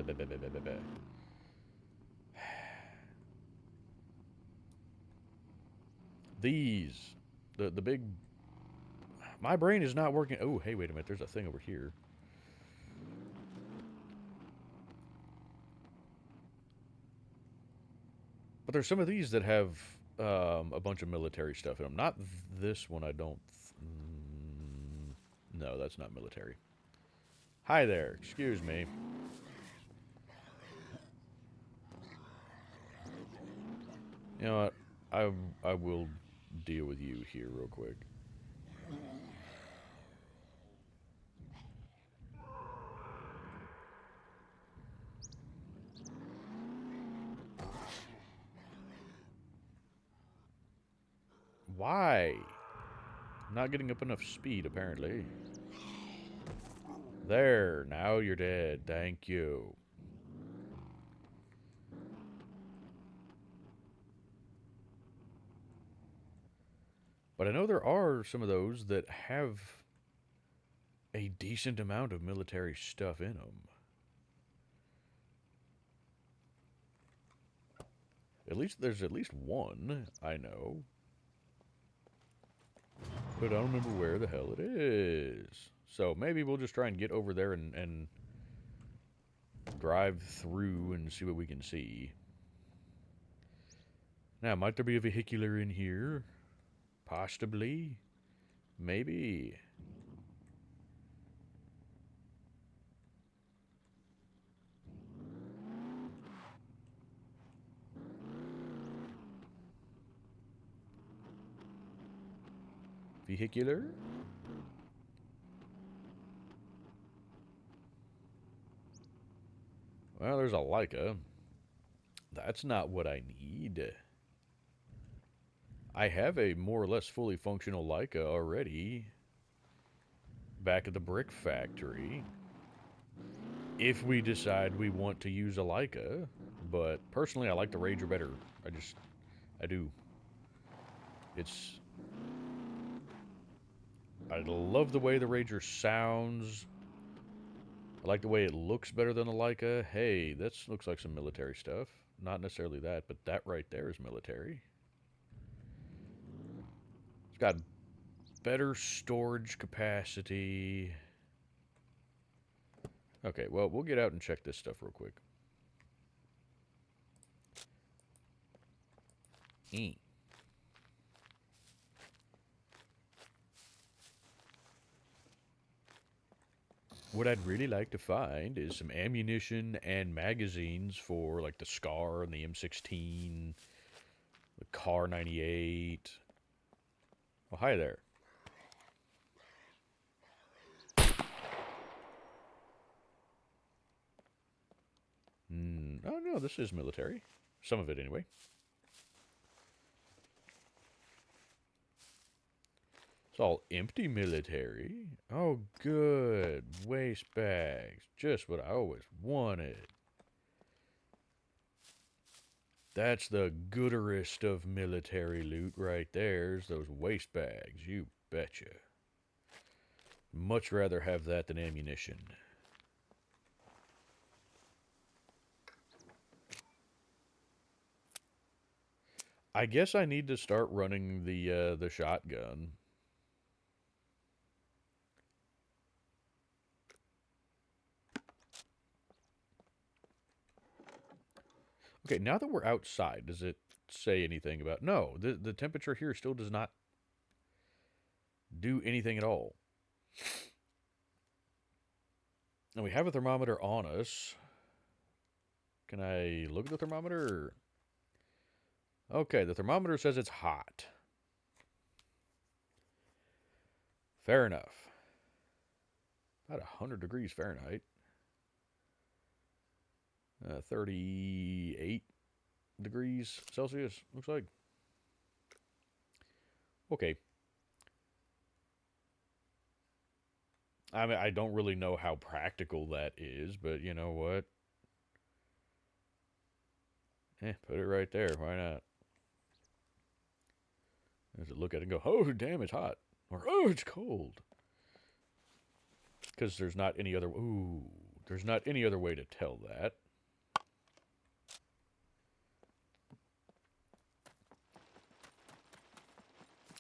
these the big. My brain is not working. Oh, hey, wait a minute. There's a thing over here. But there's some of these that have a bunch of military stuff in them. Not this one. I don't. No, that's not military. Hi there. Excuse me. You know what? I will deal with you here real quick. Why? I'm not getting up enough speed, apparently. There. Now you're dead. Thank you. But I know there are some of those that have a decent amount of military stuff in them. At least there's at least one I know. But I don't remember where the hell it is. So maybe we'll just try and get over there and drive through and see what we can see. Now, might there be a vehicular in here? Possibly. Maybe. Vehicular? Well, there's a Leica. That's not what I need. I have a more or less fully functional Leica already back at the brick factory. If we decide we want to use a Leica, but personally I like the Ranger better. I do. I love the way the Ranger sounds. I like the way it looks better than the Leica. Hey, this looks like some military stuff. Not necessarily that, but that right there is military. It's got better storage capacity. Okay, well, we'll get out and check this stuff real quick. What I'd really like to find is some ammunition and magazines for, like, the SCAR and the M16, the CAR 98. Oh, hi there. Oh, no, this is military. Some of it, anyway. It's all empty military. Oh, good. Waste bags. Just what I always wanted. That's the gooderest of military loot right there, is those waste bags. You betcha. Much rather have that than ammunition. I guess I need to start running the shotgun. Okay, now that we're outside, does it say anything about... No, the temperature here still does not do anything at all. And we have a thermometer on us. Can I look at the thermometer? Okay, the thermometer says it's hot. Fair enough. About 100 degrees Fahrenheit. 38 degrees Celsius, looks like. Okay. I mean, I don't really know how practical that is, but you know what? Put it right there. Why not? Does it look at it and go, oh, damn, it's hot. Or, oh, it's cold. Because there's not any other... Ooh, there's not any other way to tell that.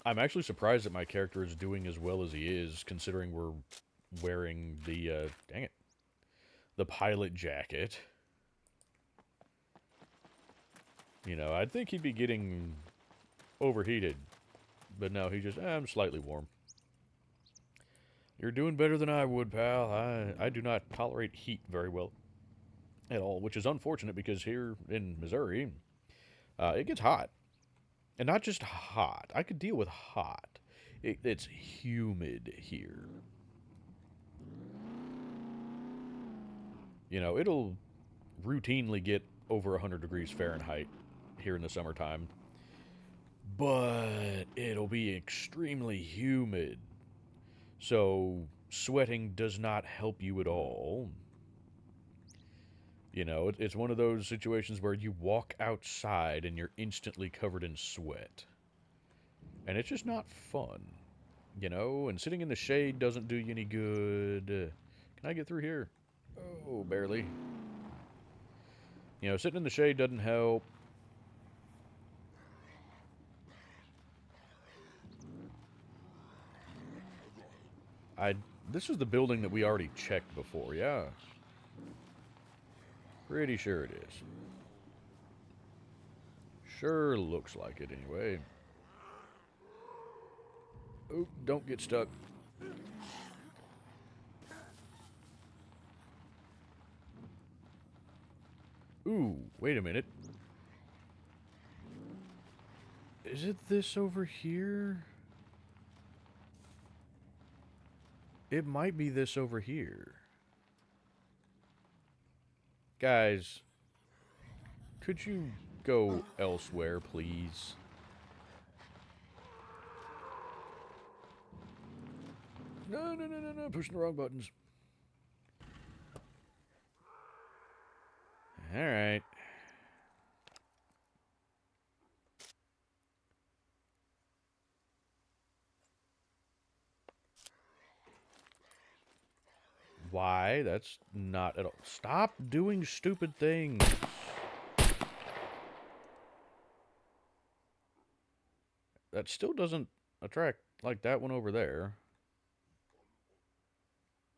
I'm actually surprised that my character is doing as well as he is, considering we're wearing the, dang it, the pilot jacket. You know, I'd think he'd be getting overheated. But no, he just, I'm slightly warm. You're doing better than I would, pal. I do not tolerate heat very well at all, which is unfortunate because here in Missouri, it gets hot. And not just hot. I could deal with hot. It's humid here. You know, it'll routinely get over 100 degrees Fahrenheit here in the summertime. But it'll be extremely humid. So sweating does not help you at all. You know, it's one of those situations where you walk outside and you're instantly covered in sweat. And it's just not fun. You know, and sitting in the shade doesn't do you any good. Can I get through here? Oh, barely. You know, sitting in the shade doesn't help. This is the building that we already checked before, yeah. Pretty sure it is. Sure looks like it anyway. Oh, don't get stuck. Ooh, wait a minute. Is it this over here? It might be this over here. Guys, could you go elsewhere, please? No, pushing the wrong buttons. Alright. Why? That's not at all. Stop doing stupid things. That still doesn't attract like that one over there.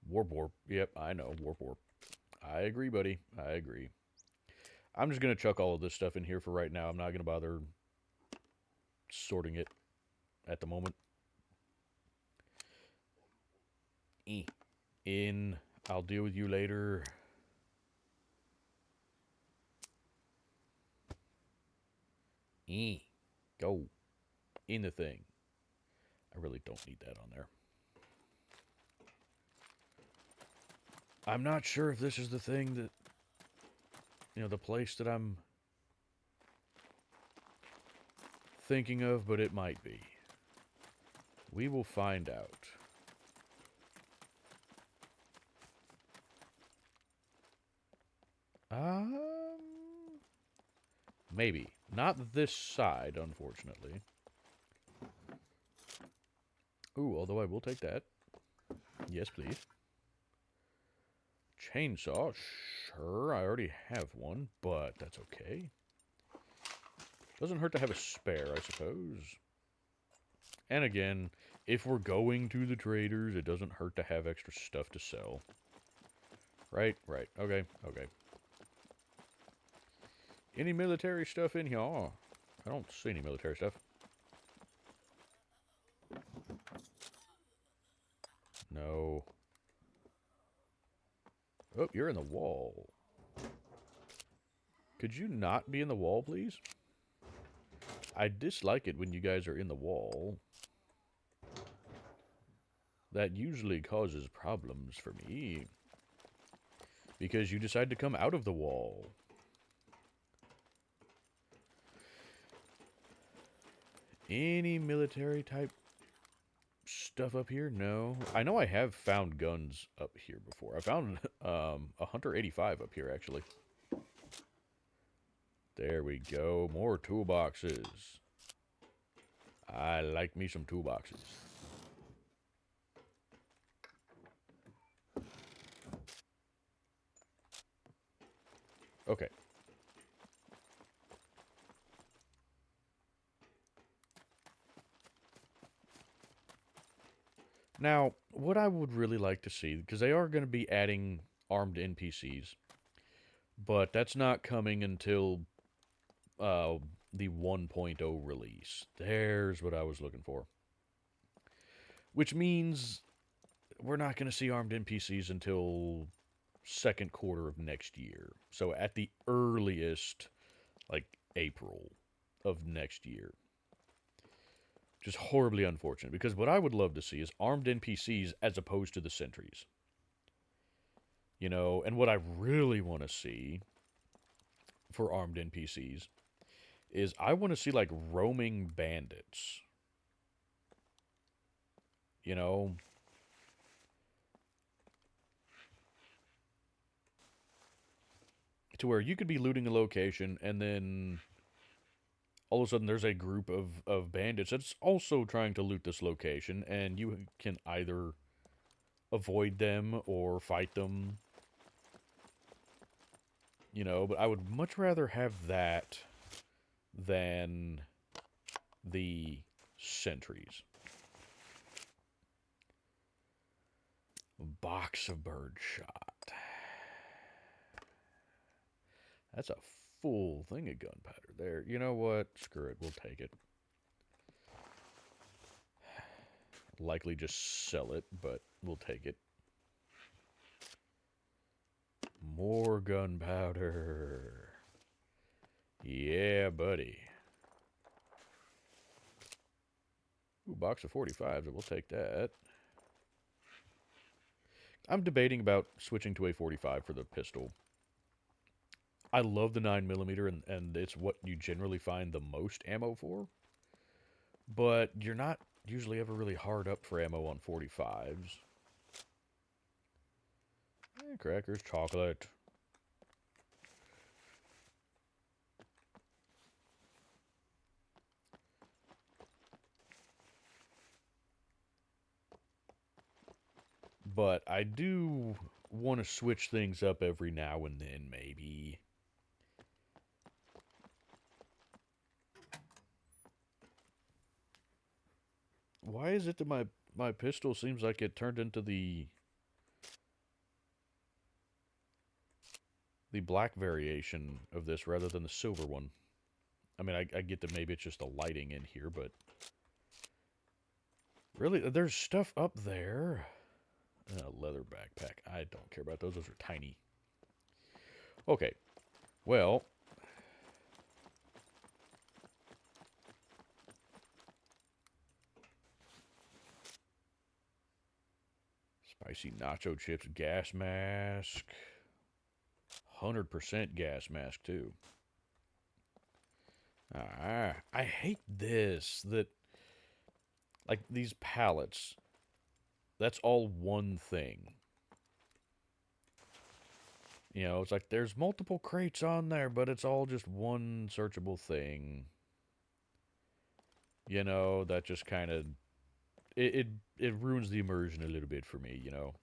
Warp warp. Yep, I know. Warp warp. I agree, buddy. I agree. I'm just going to chuck all of this stuff in here for right now. I'm not going to bother sorting it at the moment. In. I'll deal with you later. Go. In the thing. I really don't need that on there. I'm not sure if this is the thing that... You know, the place that I'm thinking of, but it might be. We will find out. Maybe. Not this side, unfortunately. Ooh, although I will take that. Yes, please. Chainsaw, sure, I already have one, but that's okay. Doesn't hurt to have a spare, I suppose. And again, if we're going to the traders, it doesn't hurt to have extra stuff to sell. Right, right, okay, okay. Any military stuff in here? Oh, I don't see any military stuff. No. Oh, you're in the wall. Could you not be in the wall, please? I dislike it when you guys are in the wall. That usually causes problems for me. Because you decide to come out of the wall. Any military type stuff up here? No. I know I have found guns up here before. I found a Hunter 85 up here, actually. There we go. More toolboxes. I like me some toolboxes. Okay. Now, what I would really like to see, because they are going to be adding armed NPCs, but that's not coming until the 1.0 release. There's what I was looking for. Which means we're not going to see armed NPCs until second quarter of next year. So at the earliest, like April of next year. Just horribly unfortunate, because what I would love to see is armed NPCs as opposed to the sentries. You know, and what I really want to see for armed NPCs is I want to see, like, roaming bandits. You know? To where you could be looting a location, and then all of a sudden there's a group of bandits that's also trying to loot this location, and you can either avoid them or fight them. You know, but I would much rather have that than the sentries. Box of birdshot. That's a full thing of gunpowder there. You know what? Screw it. We'll take it. Likely just sell it, but we'll take it. More gunpowder. Yeah, buddy. Ooh, box of 45s. We'll take that. I'm debating about switching to a 45 for the pistol. I love the 9mm, and it's what you generally find the most ammo for. But you're not usually ever really hard up for ammo on 45s. Crackers, chocolate. But I do want to switch things up every now and then, maybe. Why is it that my pistol seems like it turned into the black variation of this rather than the silver one? I mean, I get that maybe it's just the lighting in here, but really, there's stuff up there. Leather backpack. I don't care about those. Those are tiny. Okay. Well. Spicy nacho chips. Gas mask. 100% gas mask, too. I hate this. That Like, these pallets, that's all one thing. You know, it's like there's multiple crates on there, but it's all just one searchable thing. You know, that just kind of it, it it ruins the immersion a little bit for me, you know.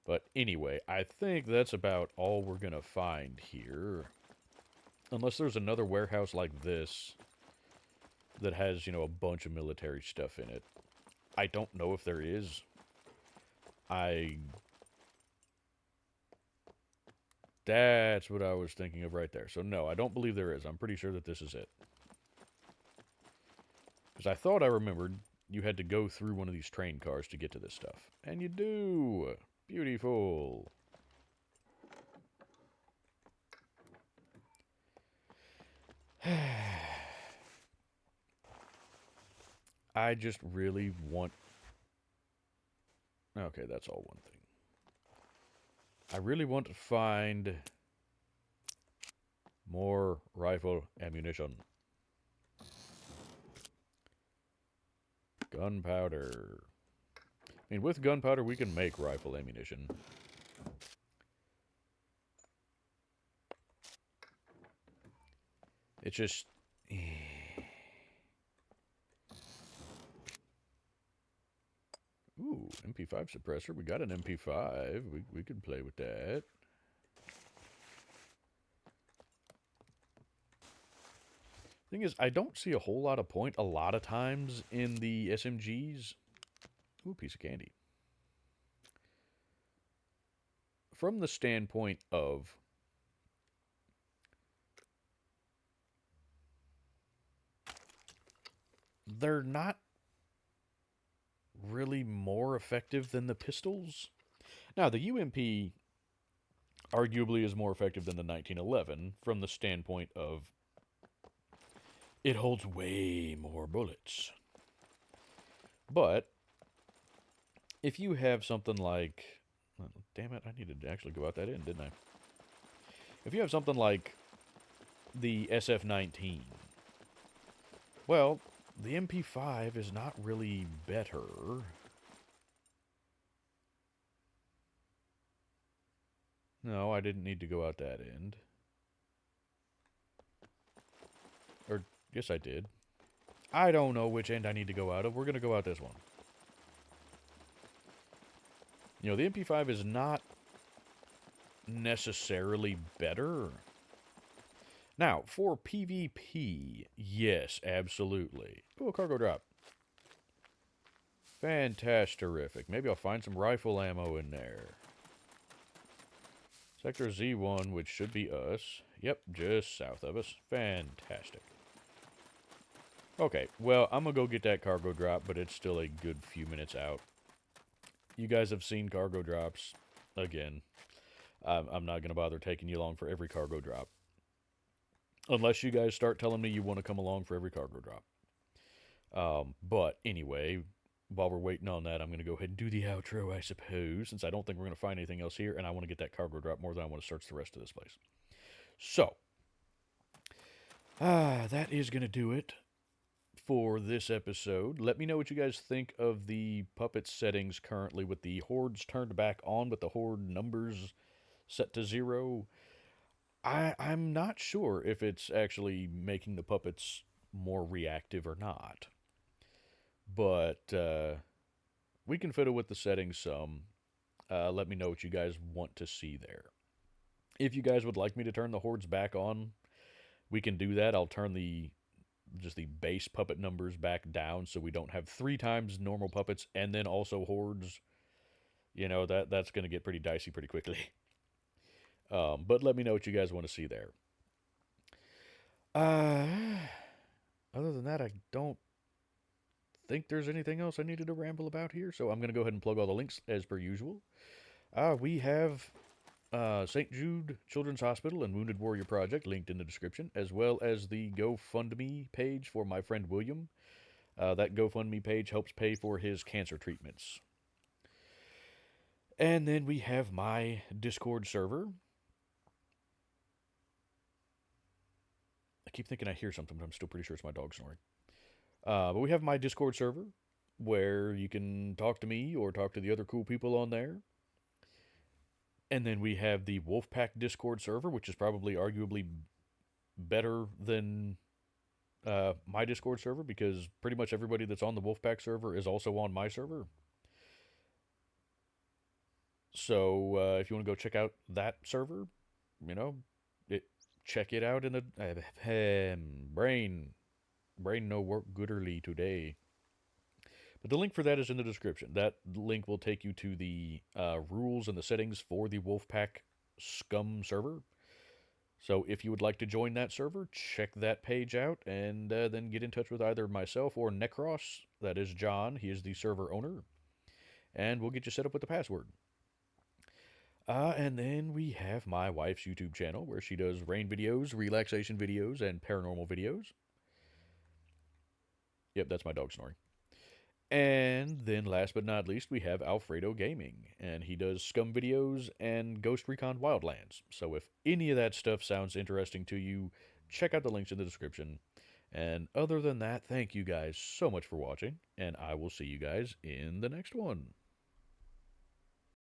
But anyway, I think that's about all we're gonna find here. Unless there's another warehouse like this that has, you know, a bunch of military stuff in it. I don't know if there is. I That's what I was thinking of right there. So no, I don't believe there is. I'm pretty sure that this is it. Because I thought I remembered you had to go through one of these train cars to get to this stuff. And you do! Beautiful. I just really want... Okay, that's all one thing. I really want to find more rifle ammunition. Gunpowder. I mean, with gunpowder, we can make rifle ammunition. It's just... Ooh, MP5 suppressor. We got an MP5. We could play with that. Thing is, I don't see a whole lot of point a lot of times in the SMGs. Ooh, piece of candy. From the standpoint of they're not really more effective than the pistols. Now, the UMP arguably is more effective than the 1911 from the standpoint of it holds way more bullets. But if you have something like, oh, damn it, I needed to actually go out that end, didn't I? If you have something like the SF-19, well, the MP5 is not really better. No, I didn't need to go out that end. Or, yes, I did. I don't know which end I need to go out of. We're going to go out this one. You know, the MP5 is not necessarily better. Now, for PvP, yes, absolutely. Ooh, a cargo drop. Fantastic. Maybe I'll find some rifle ammo in there. Sector Z1, which should be us. Yep, just south of us. Fantastic. Okay, well, I'm going to go get that cargo drop, but it's still a good few minutes out. You guys have seen cargo drops. Again, I'm not going to bother taking you along for every cargo drop. Unless you guys start telling me you want to come along for every cargo drop. But anyway, while we're waiting on that, I'm going to go ahead and do the outro, I suppose, since I don't think we're going to find anything else here, and I want to get that cargo drop more than I want to search the rest of this place. So, that is going to do it for this episode. Let me know what you guys think of the puppet settings currently with the hordes turned back on, but the horde numbers set to 0. I'm not sure if it's actually making the puppets more reactive or not. But we can fiddle with the settings some. Let me know what you guys want to see there. If you guys would like me to turn the hordes back on, we can do that. I'll turn the base puppet numbers back down so we don't have 3 times normal puppets and then also hordes. You know, that's going to get pretty dicey pretty quickly. But let me know what you guys want to see there. Other than that, I don't think there's anything else I needed to ramble about here, so I'm going to go ahead and plug all the links as per usual. We have St. Jude Children's Hospital and Wounded Warrior Project linked in the description, as well as the GoFundMe page for my friend William. That GoFundMe page helps pay for his cancer treatments. And then we have my Discord server. I keep thinking I hear something, but I'm still pretty sure it's my dog snoring. But we have my Discord server. where you can talk to me or talk to the other cool people on there. And then we have the Wolfpack Discord server, which is probably arguably better than my Discord server because pretty much everybody that's on the Wolfpack server is also on my server. So if you want to go check out that server, you know, it, check it out in the brain no work gooderly today. But the link for that is in the description. That link will take you to the rules and the settings for the Wolfpack Scum server. So if you would like to join that server, check that page out and then get in touch with either myself or Necros. That is John. He is the server owner. And we'll get you set up with the password. And then we have my wife's YouTube channel where she does rain videos, relaxation videos, and paranormal videos. Yep, that's my dog snoring. And then last but not least, we have Alfredo Gaming, and he does Scum videos and Ghost Recon Wildlands. So if any of that stuff sounds interesting to you, check out the links in the description. And other than that, thank you guys so much for watching, and I will see you guys in the next one.